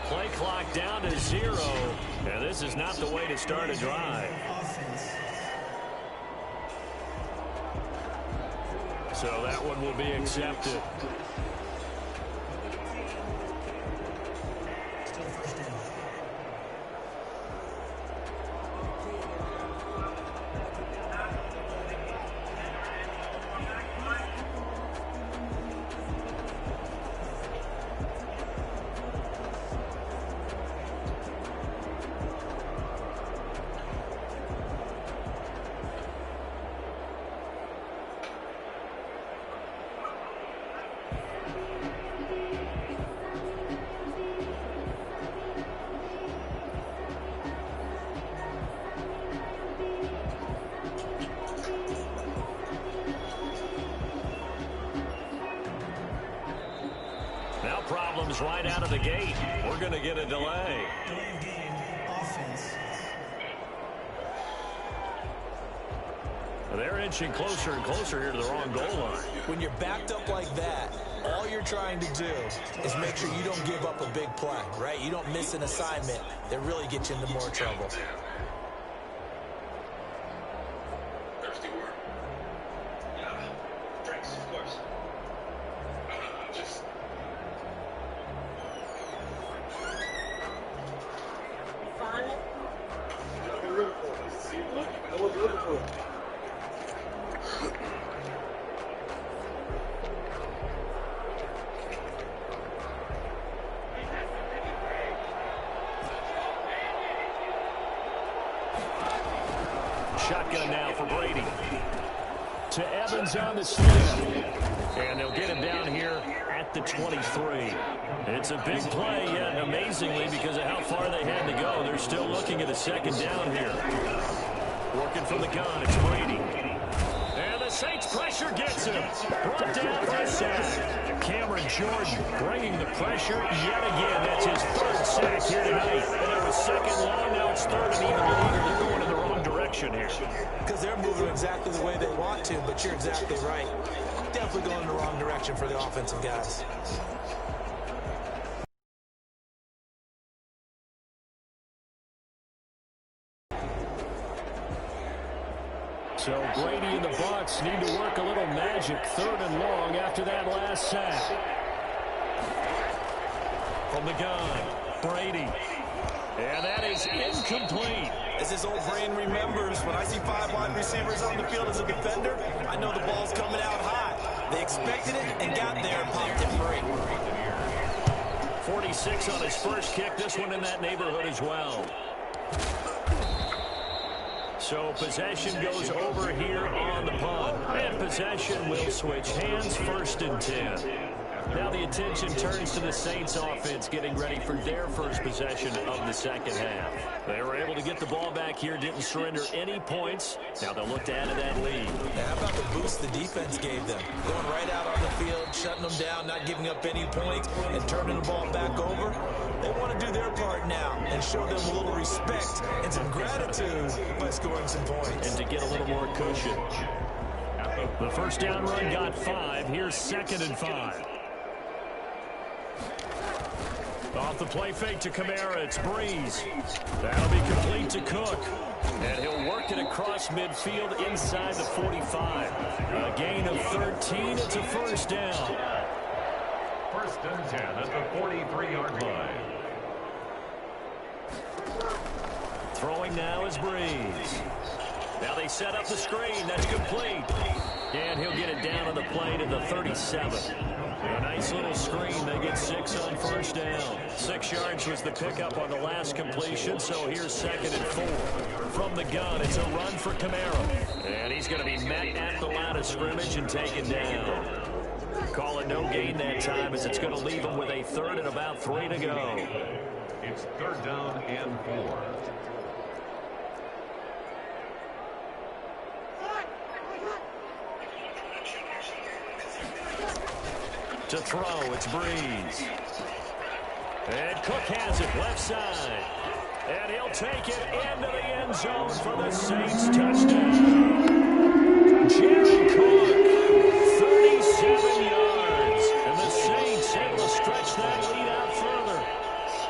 Play clock down to 0. And this is not the way to start a drive. So that one will be accepted. comes right out of the gate. We're going to get a delay. They're inching closer and closer here to the wrong goal line. When you're backed up like that, all you're trying to do is make sure you don't give up a big play, right? You don't miss an assignment that really gets you into more trouble. Thirsty word. Yeah, drinks, of course. Just... Find it. What are you looking for? What are you looking for? Shotgun now for Brady. To Evans on the snap. And they'll get him down here at the 23. It's a big play, yet amazingly, because of how far they had to go, they're still looking at a second down here. Working from the gun, it's Brady. And the Saints pressure gets him. Brought down for a sack. Cameron Jordan bringing the pressure yet again. That's his third sack here tonight. And it was second long, now it's third and even longer. They're going in the wrong direction here. Because they're moving exactly the way they want to, but you're exactly right. Definitely going in the wrong direction for the offensive guys. So Brady and the Bucs need to work a little magic, third and long after that last sack. From the gun, Brady. And that is incomplete. As his old brain remembers, when I see 5 wide receivers on the field as a defender, I know the ball's coming out high. They expected it and got there and popped it free. 46 on his first kick. This one in that neighborhood as well. So possession goes over here on the punt. And possession will switch hands, 1st and 10. Now the attention turns to the Saints offense getting ready for their first possession of the second half. They were able to get the ball back here, didn't surrender any points. Now they'll look to add to that lead. Now, how about the boost the defense gave them? Going right out on the field, shutting them down, not giving up any points, and turning the ball back over. They want to do their part now and show them a little respect and some gratitude by scoring some points. And to get a little more cushion. The first down run got 5. Here's 2nd and 5. Off the play fake to Kamara, it's Brees. That'll be complete to Cook. And he'll work it across midfield inside the 45. A gain of 13, it's a first down. 1st and 10 at the 43-yard line. Throwing now is Brees. Now they set up the screen, that's complete. And he'll get it down on the play to the 37. A nice little screen. They get 6 on first down. 6 yards was the pickup on the last completion, so here's 2nd and 4. From the gun, it's a run for Kamara. And he's going to be met at the line of scrimmage and taken down. Call it no gain that time, as it's going to leave him with a 3rd and about 3 to go. It's 3rd down and 4. To throw, it's Brees. And Cook has it left side. And he'll take it into the end zone for the Saints touchdown. Jared Cook, 37 yards. And the Saints able to stretch that lead out further.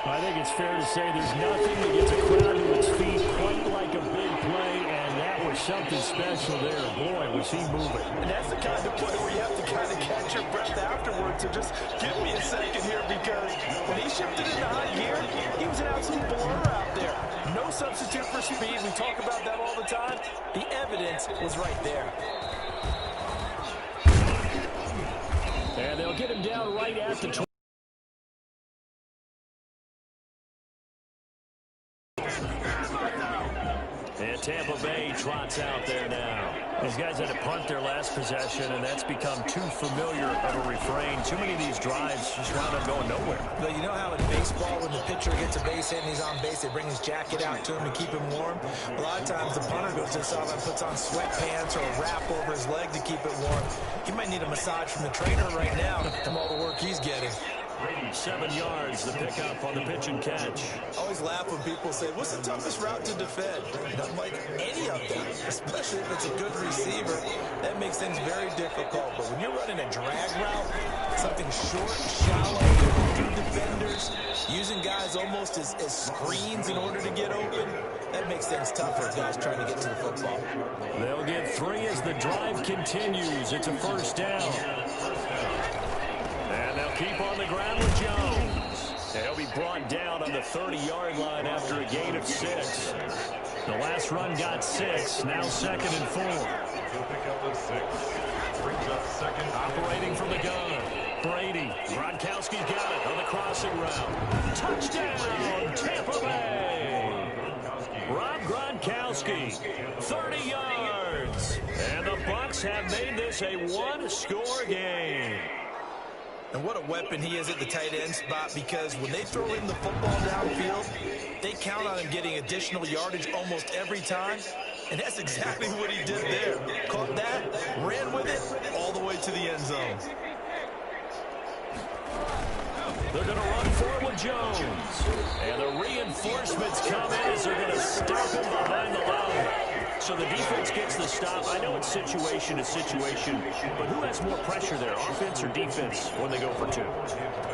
I think it's fair to say there's nothing that gets a crowd to its feet quite like a big play, and that was something special there. Boy, was he moving. And that's the kind of play where you have to kind of catch your breath afterwards. So just give me a second here, because when he shifted into high gear, he was an absolute blur out there. No substitute for speed. We talk about that all the time. The evidence was right there. And they'll get him down right at the 20. And Tampa Bay trots out there now. These guys had to punt their last possession, and that's become too familiar of a refrain. Too many of these drives just wound up going nowhere. But you know how in baseball, when the pitcher gets a base hit and he's on base, they bring his jacket out to him to keep him warm? A lot of times the punter goes to the sideline, puts on sweatpants or a wrap over his leg to keep it warm. He might need a massage from the trainer right now from all the work he's getting. 7 yards, the pickup on the pitch and catch. I always laugh when people say, what's the toughest route to defend? And I'm like, any of them, especially if it's a good receiver. That makes things very difficult. But when you're running a drag route, something short, shallow, through defenders, using guys almost as screens in order to get open, that makes things tough for guys trying to get to the football. They'll get 3 as the drive continues. It's a first down. And they'll keep on the ground with Jones. He'll be brought down on the 30-yard line after a gain of 6. The last run got 6. Now 2nd and 4. Operating from the gun. Brady. Gronkowski's got it on the crossing route. Touchdown, Tampa Bay. Rob Gronkowski, 30 yards. And the Bucs have made this a one-score game. And what a weapon he is at the tight end spot, because when they throw in the football downfield, they count on him getting additional yardage almost every time. And that's exactly what he did there. Caught that, ran with it, all the way to the end zone. They're going to run forward with Jones. And the reinforcements come in as they're going to stop him behind the line. So the defense gets the stop. I know it's situation to situation, but who has more pressure there, offense or defense, when they go for 2?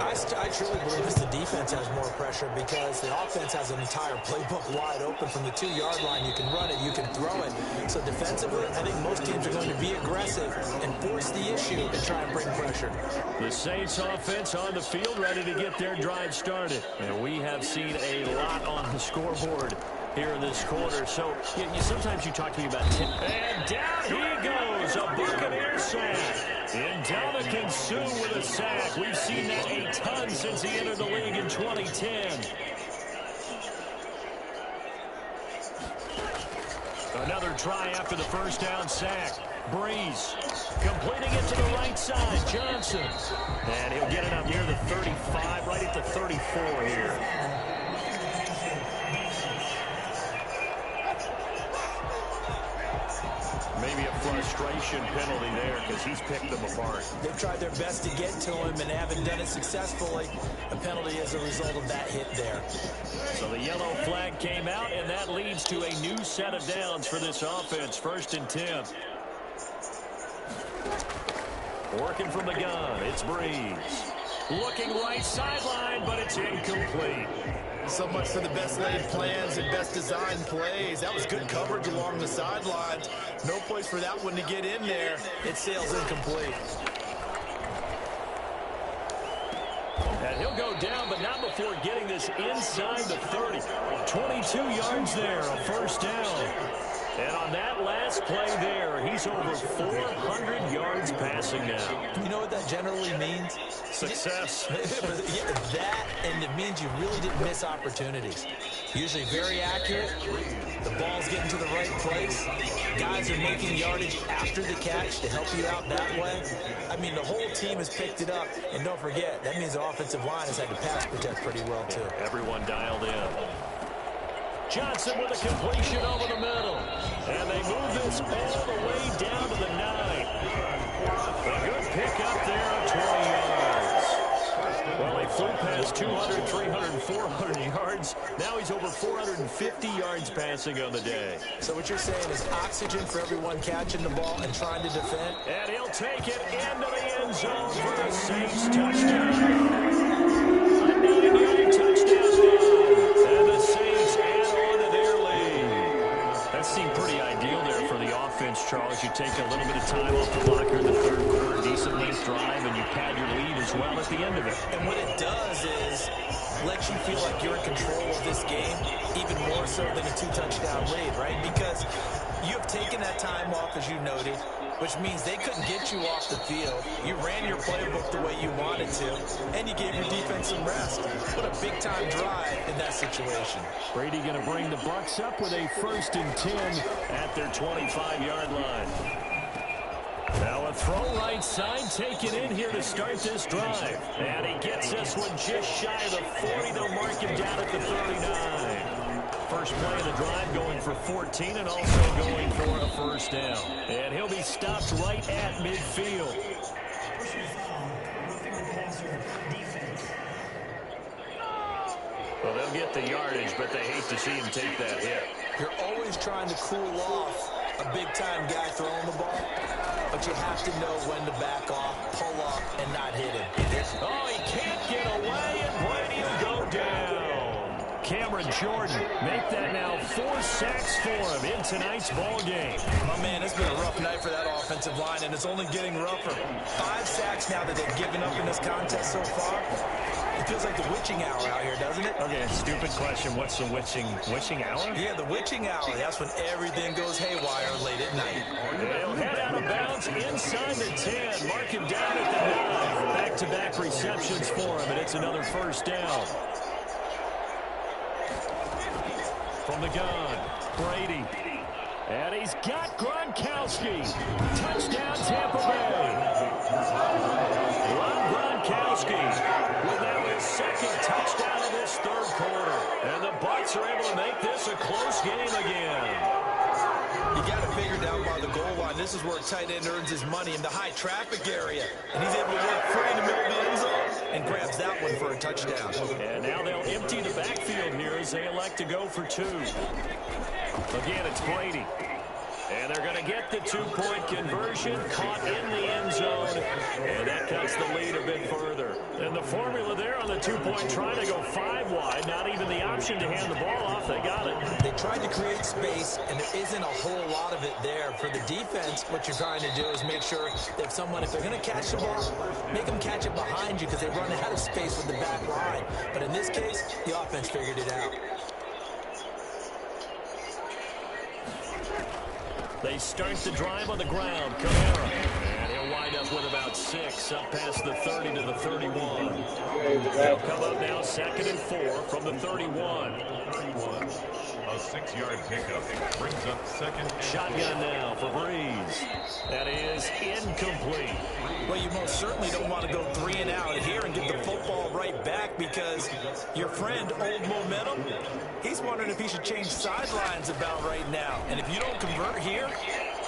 I truly believe it's the defense has more pressure, because the offense has an entire playbook wide open from the 2-yard line. You can run it, you can throw it. So defensively, I think most teams are going to be aggressive and force the issue and try and bring pressure. The Saints offense on the field, ready to get their drive started. And we have seen a lot on the scoreboard here in this quarter. So sometimes you talk to me about Tim. And down he goes, a Buccaneer sack. And Dominican Sue with a sack. We've seen that a ton since he entered the league in 2010. Another try after the first down sack. Brees completing it to the right side. Johnson. And he'll get it up near the 35, right at the 34 here. Maybe a frustration penalty there, because he's picked them apart. They've tried their best to get to him and haven't done it successfully. A penalty as a result of that hit there. So the yellow flag came out, and that leads to a new set of downs for this offense. 1st and 10. Working from the gun, it's Brees. Looking right sideline, but it's incomplete. So much for the best laid plans and best designed plays. That was good coverage along the sidelines. No place for that one to get in there. It sails incomplete. And he'll go down, but not before getting this inside the 30. 22 yards there, a first down. And on that last play there, he's over 400 yards passing now. You know what that generally means? Success. Yeah, that, and it means you really didn't miss opportunities. Usually very accurate. The ball's getting to the right place. Guys are making yardage after the catch to help you out that way. I mean, the whole team has picked it up. And don't forget, that means the offensive line has had to pass protect pretty well, too. Everyone dialed in. Johnson with a completion over the middle. And they move this all the way down to the 9. A good pickup there of 20 yards. Well, he flew past 200, 300, 400 yards. Now he's over 450 yards passing on the day. So what you're saying is oxygen for everyone catching the ball and trying to defend. And he'll take it into the end zone for the Saints touchdown. A 9-yard touchdown run. And the Saints add on to their lead. That seemed pretty ideal there for the offense, Charles. You take a little bit of time off the blocker in the 3rd quarter, decent length drive, and you pad your lead as well at the end of it. And what it does is let you feel like you're in control of this game, even more so than a 2-touchdown lead, right? Because you have taken that time off, as you noted, which means they couldn't get you off the field. You ran your playbook the way you wanted to, and you gave your defense some rest. What a big-time drive in that situation. Brady going to bring the Bucs up with a 1st and 10 at their 25-yard line. Now a throw right side, taken in here to start this drive. And he gets this one just shy of the 40. They'll mark him down at the 39. First play of the drive going for 14 and also going for a first down. And he'll be stopped right at midfield. Well, they'll get the yardage, but they hate to see him take that hit. You're always trying to cool off a big-time guy throwing the ball, but you have to know when to back off, pull up, and not hit him. Oh, he can't get away, and Brady will go down. Cameron Jordan make that now 4 sacks for him in tonight's ball game. My man, it's been a rough night for that offensive line, and it's only getting rougher. 5 sacks now that they've given up in this contest so far. It feels like the witching hour out here, doesn't it? Okay, stupid question. What's the witching hour? Yeah, the witching hour. That's when everything goes haywire late at night. They'll head out of bounds inside the 10. Mark him down at the 9. Back-to-back receptions for him, and it's another first down. From the gun, Brady. And he's got Gronkowski. Touchdown, Tampa Bay. Rob Gronkowski with now his second touchdown of this third quarter. And the Bucs are able to make this a close game again. You got it figured out by the goal line. This is where a tight end earns his money in the high traffic area. And he's able to work free in the middle of the end zone and grabs that one for a touchdown. And now they'll empty the backfield here as they elect to go for 2. Again, it's Brady. And they're going to get the 2-point conversion, caught in the end zone, and that cuts the lead a bit further. And the formula there on the 2-point, trying to go 5 wide, not even the option to hand the ball off. They got it. They tried to create space, and there isn't a whole lot of it there. For the defense, what you're trying to do is make sure that if they're going to catch the ball, make them catch it behind you because they run out of space with the back line. But in this case, the offense figured it out. They start the drive on the ground. Kamara. And he'll wind up with about 6, up past the 30 to the 31. They'll come up now 2nd and 4 from the 31. A 6-yard pickup brings up 2nd. Shotgun now for Brees. That is incomplete. Well, you most certainly don't want to go 3 and out here and get the football right back because your friend, Old Momentum, he's wondering if he should change sidelines about right now. And if you don't convert here,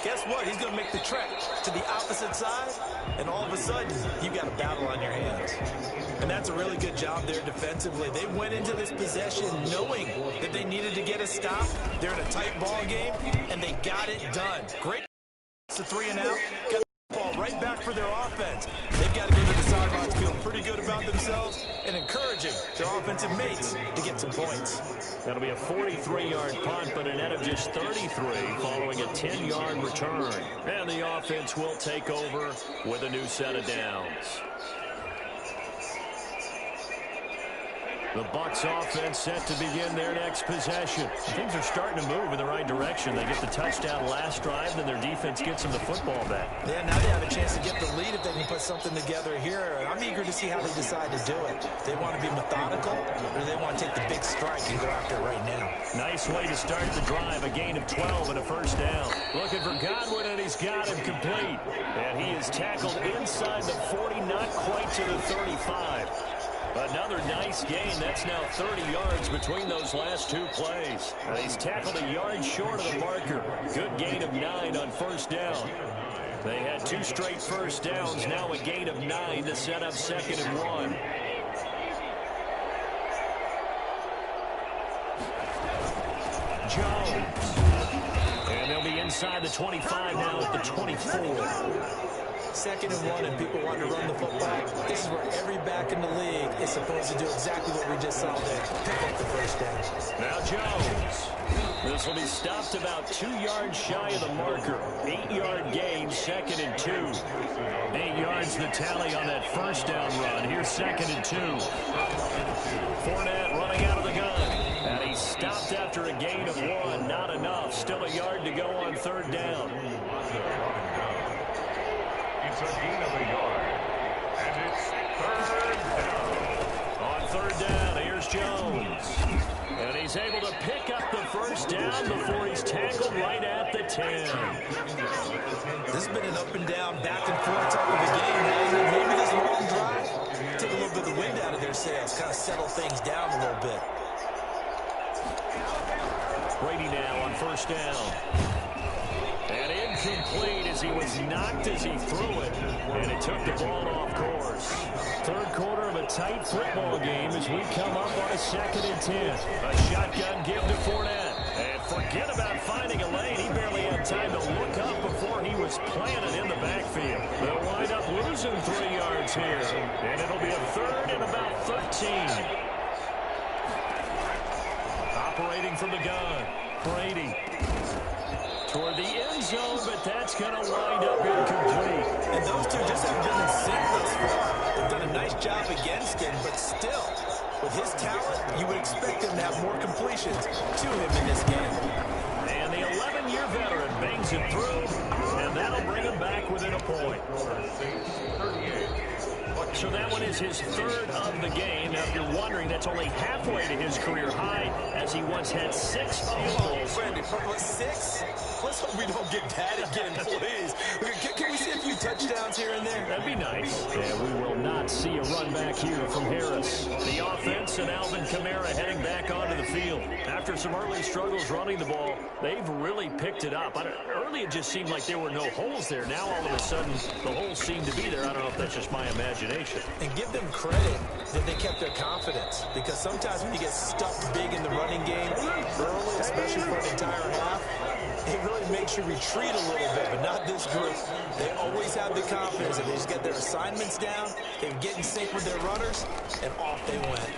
guess what? He's going to make the trek to the opposite side, and all of a sudden, you've got a battle on your hands. And that's a really good job there defensively. They went into this possession knowing that they needed to get a stop. They're in a tight ball game, and they got it done. Great. It's a 3 and out. Got the ball right back for their offense. They've got to go to the sidelines feeling pretty good about themselves and encouraging their offensive mates to get some points. That'll be a 43-yard punt, but a net of just 33 following a 10-yard return. And the offense will take over with a new set of downs. The Bucs offense set to begin their next possession. Things are starting to move in the right direction. They get the touchdown last drive, then their defense gets them the football back. Yeah, now they have a chance to get the lead if they can put something together here. I'm eager to see how they decide to do it. They want to be methodical, or do they want to take the big strike and go after it right now? Nice way to start the drive. A gain of 12 and a first down. Looking for Godwin, and he's got him complete. And he is tackled inside the 40, not quite to the 35. Another nice gain. That's now 30 yards between those last 2 plays. And he's tackled a yard short of the marker. Good gain of 9 on first down. They had 2 straight first downs. Now a gain of 9 to set up 2nd and 1. Jones. And they'll be inside the 25 now at the 24. 2nd and 1, and people want to run the football. This is where every back in the league is supposed to do exactly what we just saw there. Pick up the first down. Now Jones. This will be stopped about 2 yards shy of the marker. 8-yard gain, 2nd and 2. 8 yards the tally on that first down run. Here's 2nd and 2. Fournette running out of the gun. And he's stopped after a gain of 1. Not enough. Still a yard to go on 3rd down. It's a gain of a yard. And it's 3rd down. On 3rd down, here's Jones. And he's able to pick up the first down before he's tackled right at the 10. This has been an up and down, back and forth type of a game, hasn't it? Maybe this long drive take a little bit of the wind out of their sails, kind of settle things down a little bit. Brady now on first down. And in incomplete as he was knocked as he threw it, and it took the ball off course. Third quarter of a tight football game as we come up on a 2nd and 10. A shotgun give to Fournette. And forget about finding a lane. He barely had time to look up before he was planted in the backfield. They'll wind up losing 3 yards here, and it'll be a 3rd and about 13. Operating from the gun, Brady. Toward the end zone, but that's going to wind up incomplete. And those two just haven't been in sync thus far. They've done a nice job against him, but still, with his talent, you would expect him to have more completions to him in this game. And the 11-year veteran bangs it through, and that'll bring him back within a point. So that one is his 3rd of the game. Now, if you're wondering, that's only halfway to his career high, as he once had 6 field goals. Brandy, 6? Let's hope we don't get that again, please. Can we see a few touchdowns here and there? That'd be nice. And we will not see a run back here from Harris. The offense and Alvin Kamara heading back onto the field. After some early struggles running the ball, they've really picked it up. Early it just seemed like there were no holes there. Now all of a sudden the holes seem to be there. I don't know if that's just my imagination. And give them credit that they kept their confidence, because sometimes when you get stuffed big in the running game early, especially for an entire half, it really makes you retreat a little bit, but not this group. They always have the confidence that they just get their assignments down, they get in sync with their runners, and off they went.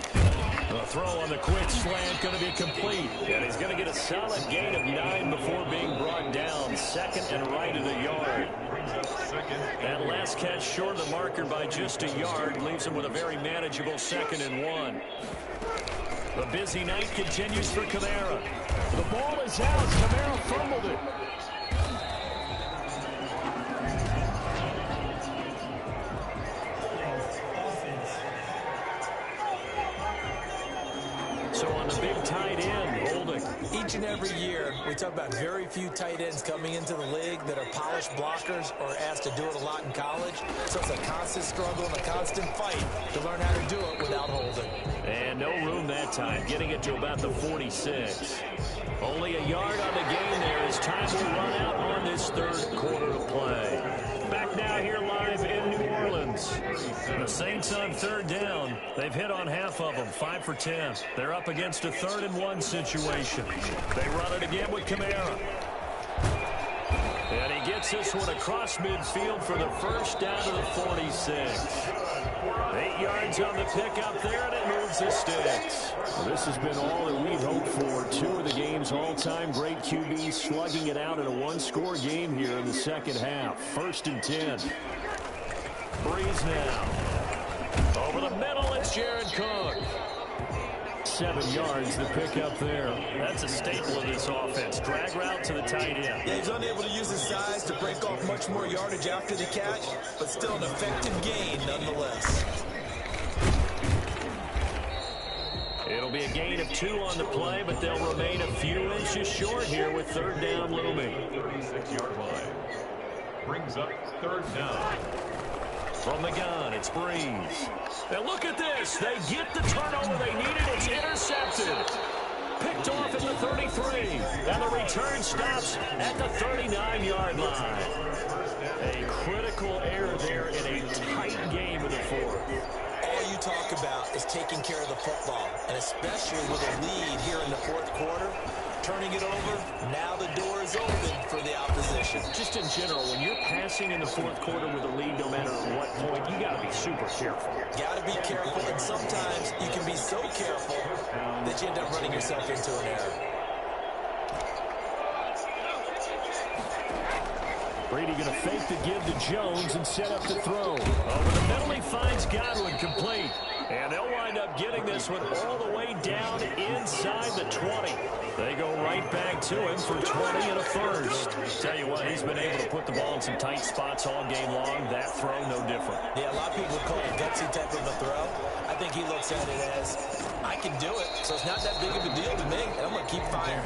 The throw on the quick slant going to be complete. And he's going to get a solid gain of 9 before being brought down. 2nd and right at a yard. That last catch short of the marker by just a yard leaves him with a very manageable 2nd and 1. The busy night continues for Kamara. The ball is out. Kamara fumbled it. So on the big tight end, holding. Each and every year, we talk about very few tight ends coming into the league that are polished blockers or asked to do it a lot in college. So it's a constant struggle and a constant fight to learn how to do it without holding. And no room that time, getting it to about the 46. Only a yard on the gain there as time will run out on this 3rd quarter of play. Back now here live in New Orleans. The Saints on 3rd down. They've hit on half of them, 5 for 10. They're up against a 3rd and 1 situation. They run it again with Kamara. And he gets this one across midfield for the first down to the 46. 8 yards on the pickup there, and it moves the sticks. Well, this has been all that we've hoped for. 2 of the game's all-time great QBs slugging it out in a 1-score game here in the 2nd half. 1st and 10. Brees now. Over the middle, it's Jared Cook. 7 yards, the pickup there. That's a staple of this offense. Drag route to the tight end. Yeah, he's unable to use his size to break off much more yardage after the catch, but still an effective gain nonetheless. It'll be a gain of 2 on the play, but they'll remain a few inches short here with 3rd down looming. 36-yard line. Brings up 3rd down. From the gun, it's Brees. Now look at this. They get the turnover they needed. It's intercepted. Picked off at the 33. And the return stops at the 39-yard line. A critical error there in a tight game in the 4th. All you talk about is taking care of the football, and especially with a lead here in the 4th quarter. Turning it over, now the door is open for the opposition. Just in general, when you're passing in the 4th quarter with a lead, no matter what point, you got to be super careful. Got to be careful, and sometimes you can be so careful that you end up running yourself into an error. Brady going to fake the give to Jones and set up the throw. Over the middle, he finds Godwin complete. And they'll wind up getting this one all the way down inside the 20. They go right back to him for 20 and a first. Tell you what, he's been able to put the ball in some tight spots all game long. That throw, no different. Yeah, a lot of people call it gutsy type of a throw. I think he looks at it as, I can do it, so it's not that big of a deal to me, and I'm going to keep firing.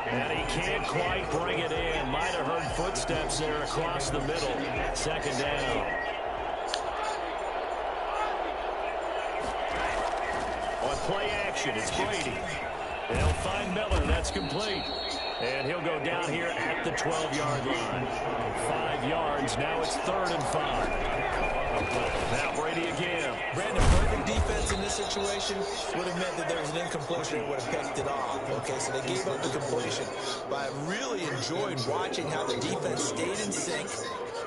And he can't quite bring it in. Might have heard footsteps there across the middle. 2nd down. On play action, it's Brady. They'll find Miller. That's complete. And he'll go down here at the 12-yard line. 5 yards. Now it's 3rd and 5. Now Brady again. Brandon, perfect defense in this situation would have meant that there was an incompletion that would have picked it off. Okay, so they gave up the completion. But I really enjoyed watching how the defense stayed in sync,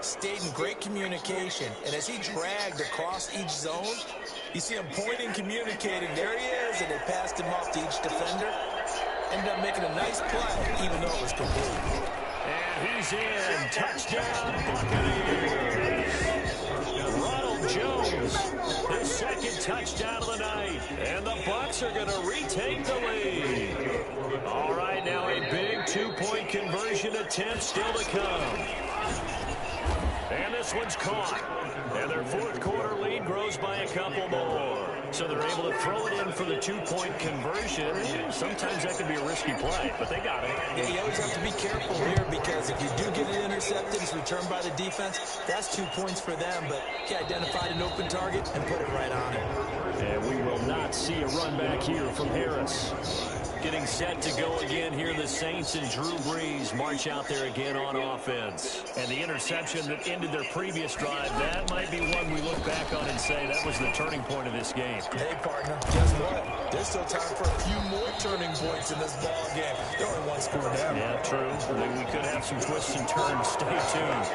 stayed in great communication. And as he dragged across each zone, you see him pointing, communicating. There he is, and they passed him off to each defender. Ended up making a nice play, even though it was complete. And he's in. Touchdown, Buccaneers. Ronald Jones, his 2nd touchdown of the night. And the Bucs are going to retake the lead. All right, now a big 2-point conversion attempt still to come. And this one's caught. And their 4th quarter lead grows by a couple more. So they're able to throw it in for the 2-point conversion. Sometimes that can be a risky play, but they got it. Yeah, you always have to be careful here because if you do get it intercepted, it's returned by the defense. That's 2 points for them, but he identified an open target and put it right on it. And we will not see a run back here from Harris. Getting set to go again here, the Saints and Drew Brees march out there again on offense. And the interception that ended their previous drive, that might be one we look back on and say that was the turning point of this game. Hey, partner, guess what? There's still time for a few more turning points in this ball game. They're only 1 score down. Yeah, true. We could have some twists and turns. Stay tuned.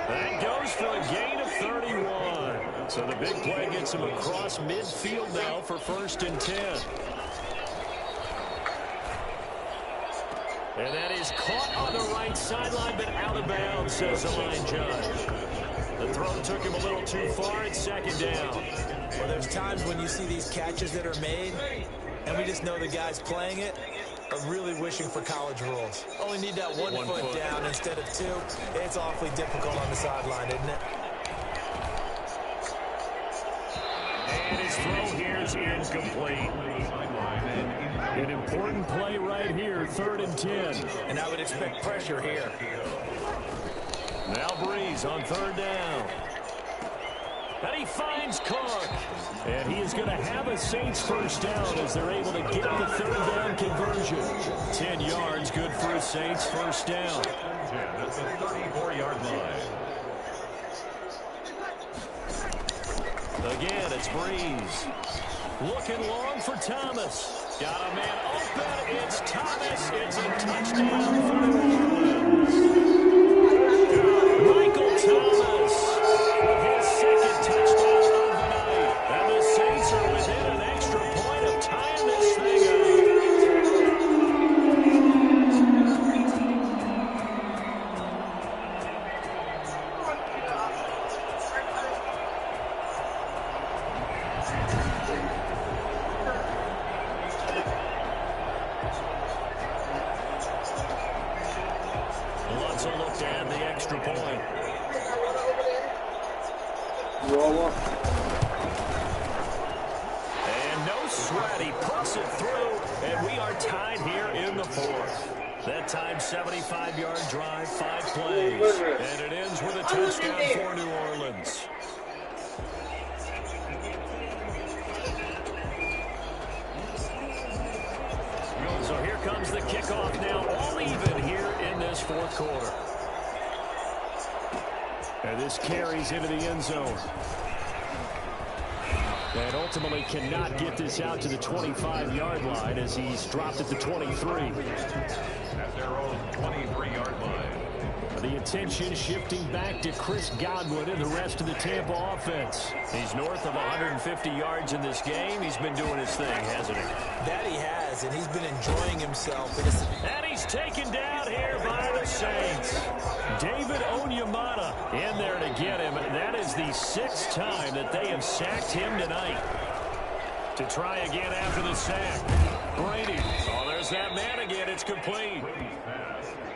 That goes for a gain of 31. So the big play gets him across midfield now for 1st and 10. And that is caught on the right sideline, but out of bounds, says the line judge. The throw took him a little too far. It's 2nd down. Well, there's times when you see these catches that are made, and we just know the guys playing it are really wishing for college rules. Only need that one foot down instead of 2. It's awfully difficult on the sideline, isn't it? And his throw here is incomplete. An important play right here, 3rd and 10. And I would expect pressure here. Now Brees on 3rd down. And he finds Cook. And he is going to have a Saints 1st down as they're able to get the 3rd down conversion. 10 yards, good for a Saints 1st down. That's the 34-yard line. Again, it's Brees. Looking long for Thomas. Got a man open. It's Thomas. It's a touchdown for New Orleans. Michael Thomas, his 2nd touchdown of the night. And the Saints are within an extra point of tying this thing up. Let's look to add the extra point. And no sweat, he puts it through, and we are tied here in the 4th. That time, 75-yard drive, 5 plays, and it ends with a touchdown for New Orleans. So here comes the kickoff now, all even here in this 4th quarter. And this carries into the end zone. And ultimately cannot get this out to the 25-yard line as he's dropped at the 23. At their own 23-yard line. The attention shifting back to Chris Godwin and the rest of the Tampa offense. He's north of 150 yards in this game. He's been doing his thing, hasn't he? That he has, and he's been enjoying himself. And he's taken down here by the Saints. David Onyemata in there to get him. That is the 6th time that they have sacked him tonight. To try again after the sack. Brady. Oh, there's that man again. It's complete.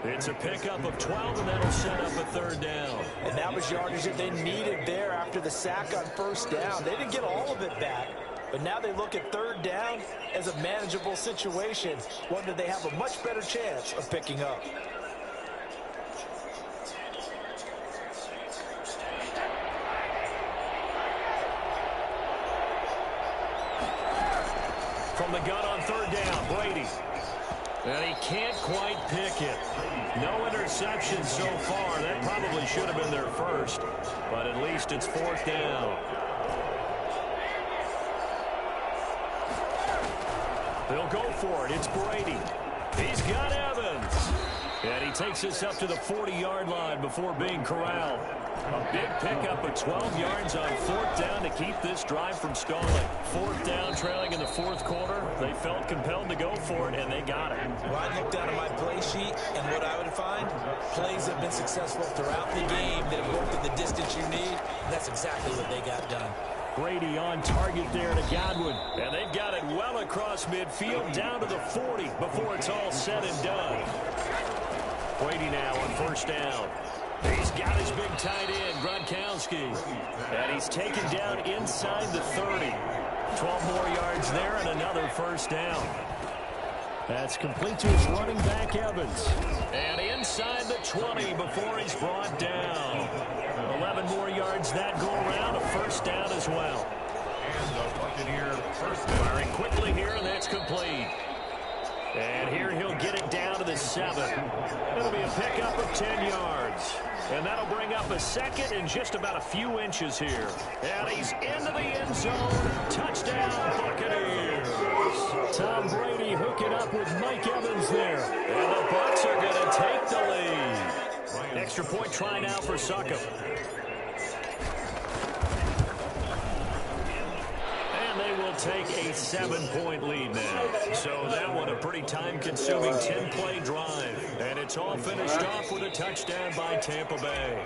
It's a pickup of 12, and that'll set up a 3rd down. And that was yardage that they needed there after the sack on 1st down. They didn't get all of it back, but now they look at 3rd down as a manageable situation, one that they have a much better chance of picking up. From the gun on 3rd down, Brady. And he can't quite pick it. No interceptions so far. That probably should have been their first. But at least it's 4th down. They'll go for it. It's Brady. He's got Evans. And he takes us up to the 40-yard line before being corralled. A big pickup of 12 yards on 4th down to keep this drive from stalling. 4th down, trailing in the 4th quarter. They felt compelled to go for it, and they got it. Well, I looked down at my play sheet, and what I would find, plays have been successful throughout the game that have worked at the distance you need. And that's exactly what they got done. Brady on target there to Godwin. And they've got it well across midfield down to the 40 before it's all said and done. Brady now on 1st down. He's got his big tight end, Gronkowski. And he's taken down inside the 30. 12 more yards there and another 1st down. That's complete to his running back, Evans. And inside the 20 before he's brought down. 11 more yards that go around, a 1st down as well. And the Buccaneer first down. Firing quickly here, and that's complete. And here he'll get it down to the 7. It'll be a pickup of 10 yards. And that'll bring up a 2nd and just about a few inches here. And he's into the end zone. Touchdown, Buccaneers. Tom Brady hooking up with Mike Evans there. And the Bucs are going to take the lead. Extra point try now for Suckup. Take a 7-point lead now. So that one a pretty time-consuming 10-play drive. And it's all finished off with a touchdown by Tampa Bay.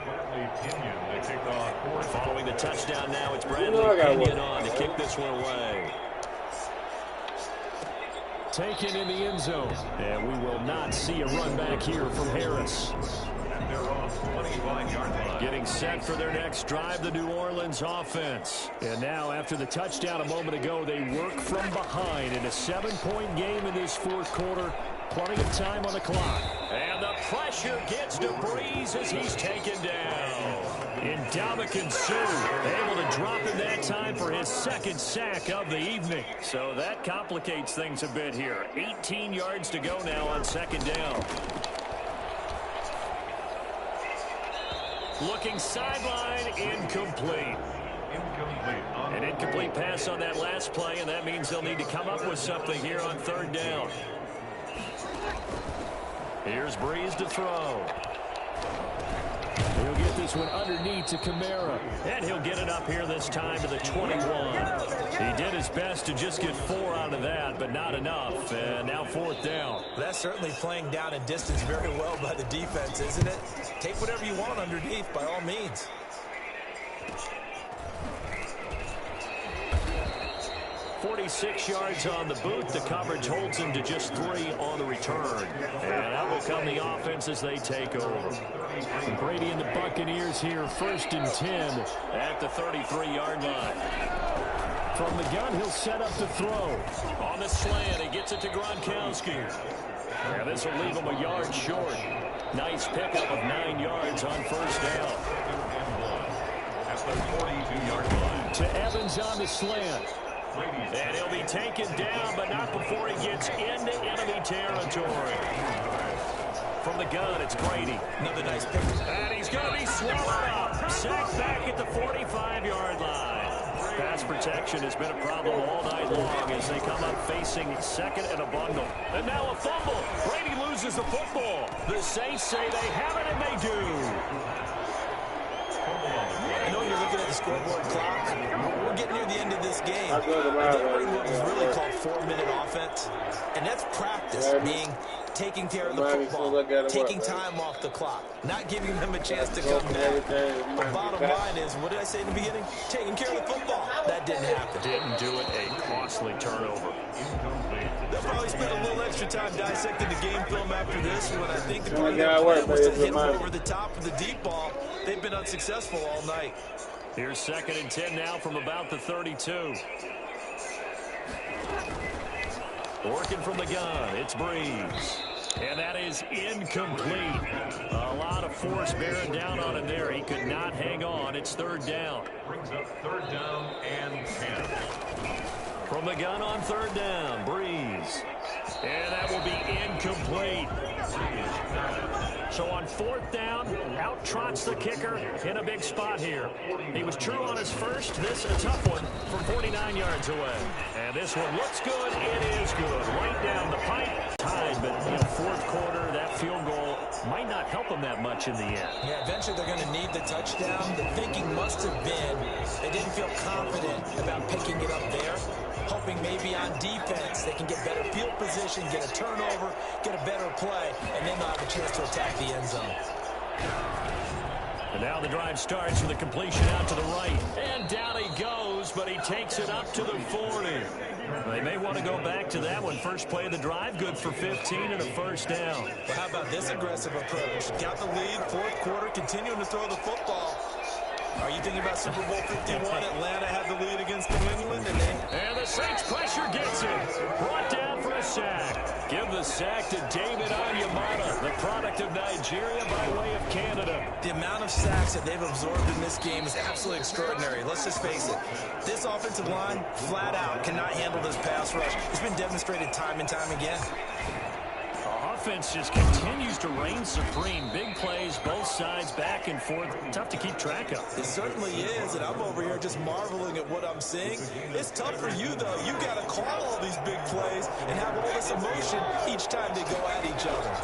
Following the touchdown now, it's Bradley Pinion on to kick this one away. Taken in the end zone. And we will not see a run back here from Harris. Getting set for their next drive, the New Orleans offense. And now, after the touchdown a moment ago, they work from behind in a 7-point game in this 4th quarter. Plenty of time on the clock. And the pressure gets to Brees as he's taken down. Ndamukong Suh able to drop in that time for his 2nd sack of the evening. So that complicates things a bit here. 18 yards to go now on 2nd down. Looking sideline, incomplete. An incomplete pass on that last play, and that means they'll need to come up with something here on 3rd down. Here's Brees to throw. He'll get this one underneath to Kamara. And he'll get it up here this time to the 21. He did his best to just get 4 out of that, but not enough. And now 4th down. That's certainly playing down in distance very well by the defense, isn't it? Take whatever you want underneath, by all means. 46 yards on the boot. The coverage holds him to just 3 on the return. And out will come the offense as they take over. Brady and the Buccaneers here, 1st and 10 at the 33-yard line. From the gun, he'll set up to throw. On the slant, he gets it to Gronkowski. And this will leave him a yard short. Nice pickup of 9 yards on 1st down. At the 42-yard line. To Evans on the slant. And he'll be taken down, but not before he gets into enemy territory. From the gun, it's Brady. Another nice pick. And he's going to be swallowed up. Sacked back at the 45-yard line. Pass protection has been a problem all night long as they come up facing 2nd and a bundle. And now a fumble. Brady loses the football. The Saints say they have it, and they do. I know you're looking at the scoreboard clock. We're getting near the end of this game. I think what was really called 4-minute offense, and that's practice, meaning taking care of the football, taking time off the clock, not giving them a chance to come back. The bottom line is, what did I say in the beginning? Taking care of the football. That didn't happen. Didn't do it. A costly turnover. They'll probably spend a little extra time dissecting the game film after this one. I think the part of their plan was to hit them over the top of the deep ball. They've been unsuccessful all night. Here's 2nd and 10 now from about the 32. Working from the gun, it's Brees. And that is incomplete. A lot of force bearing down on him there. He could not hang on. It's 3rd down. Brings up 3rd down and 10. From the gun on 3rd down, Brees. And that will be incomplete. lead. So on 4th down, out trots the kicker in a big spot here. He was true on his first. This a tough one from 49 yards away. And this one looks good. It is good. Right down the pipe. Tied, but fourth quarter, that field goal might not help them that much in the end. Yeah, eventually they're going to need the touchdown. The thinking must have been they didn't feel confident about picking it up there, hoping maybe on defense they can get better field position, get a turnover, get a better play, and then they'll have a chance to attack the end zone. And now the drive starts with a completion out to the right. And down he goes, but he takes it up to the 40. They may want to go back to that one. First play of the drive, good for 15 and a first down. Well, how about this aggressive approach? Got the lead, fourth quarter, continuing to throw the football. Are you thinking about Super Bowl 51? Atlanta had the lead against New England. And the Saints pressure gets it. Brought down for a sack. Give the sack to David Onyemata, the product of Nigeria by way of Canada. The amount of sacks that they've absorbed in this game is absolutely extraordinary. Let's just face it. This offensive line, flat out, cannot handle this pass rush. It's been demonstrated time and time again. Offense just continues to reign supreme. Big plays, both sides, back and forth. Tough to keep track of. It certainly is, and I'm over here just marveling at what I'm seeing. It's tough for you, though. You got to call all these big plays and have all this emotion each time they go at each other.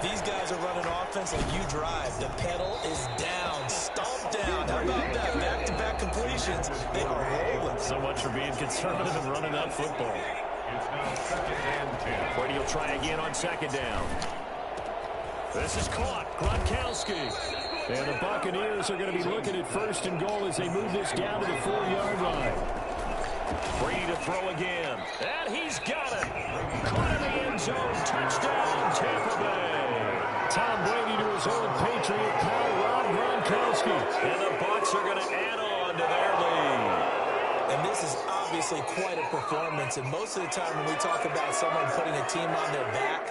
These guys are running offense like you drive. The pedal is down, stomped down. How about that? Back-to-back completions. They are rolling. So much for being conservative and running that football. It's now 2nd and 10. Brady will try again on 2nd down. This is caught. Gronkowski. And the Buccaneers are going to be looking at 1st and goal as they move this down to the 4-yard line. Brady to throw again. And he's got it. Caught in the end zone. Touchdown, Tampa Bay. Tom Brady to his old Patriot pal, Rob Gronkowski. And the Bucs are going to add on to their lead. And this is obviously quite a performance. And most of the time when we talk about someone putting a team on their back,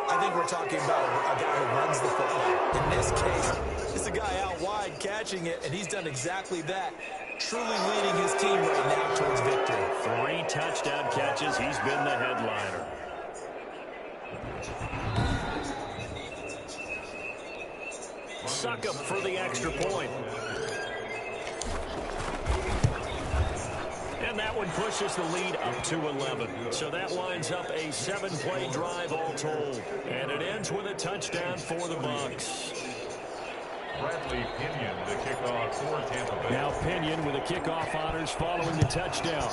I think we're talking about a guy who runs the football. In this case, it's a guy out wide catching it, and he's done exactly that. Truly leading his team right now towards victory. 3 touchdown catches. He's been the headliner. Suck up for the extra point. And that one pushes the lead up to 11. So that winds up a 7-play drive all told. And it ends with a touchdown for the Bucs. Bradley Pinion, the kickoff for Tampa Bay. Now Pinion with the kickoff honors following the touchdown.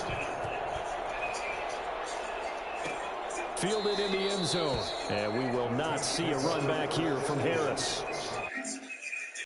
Fielded in the end zone. And we will not see a run back here from Harris.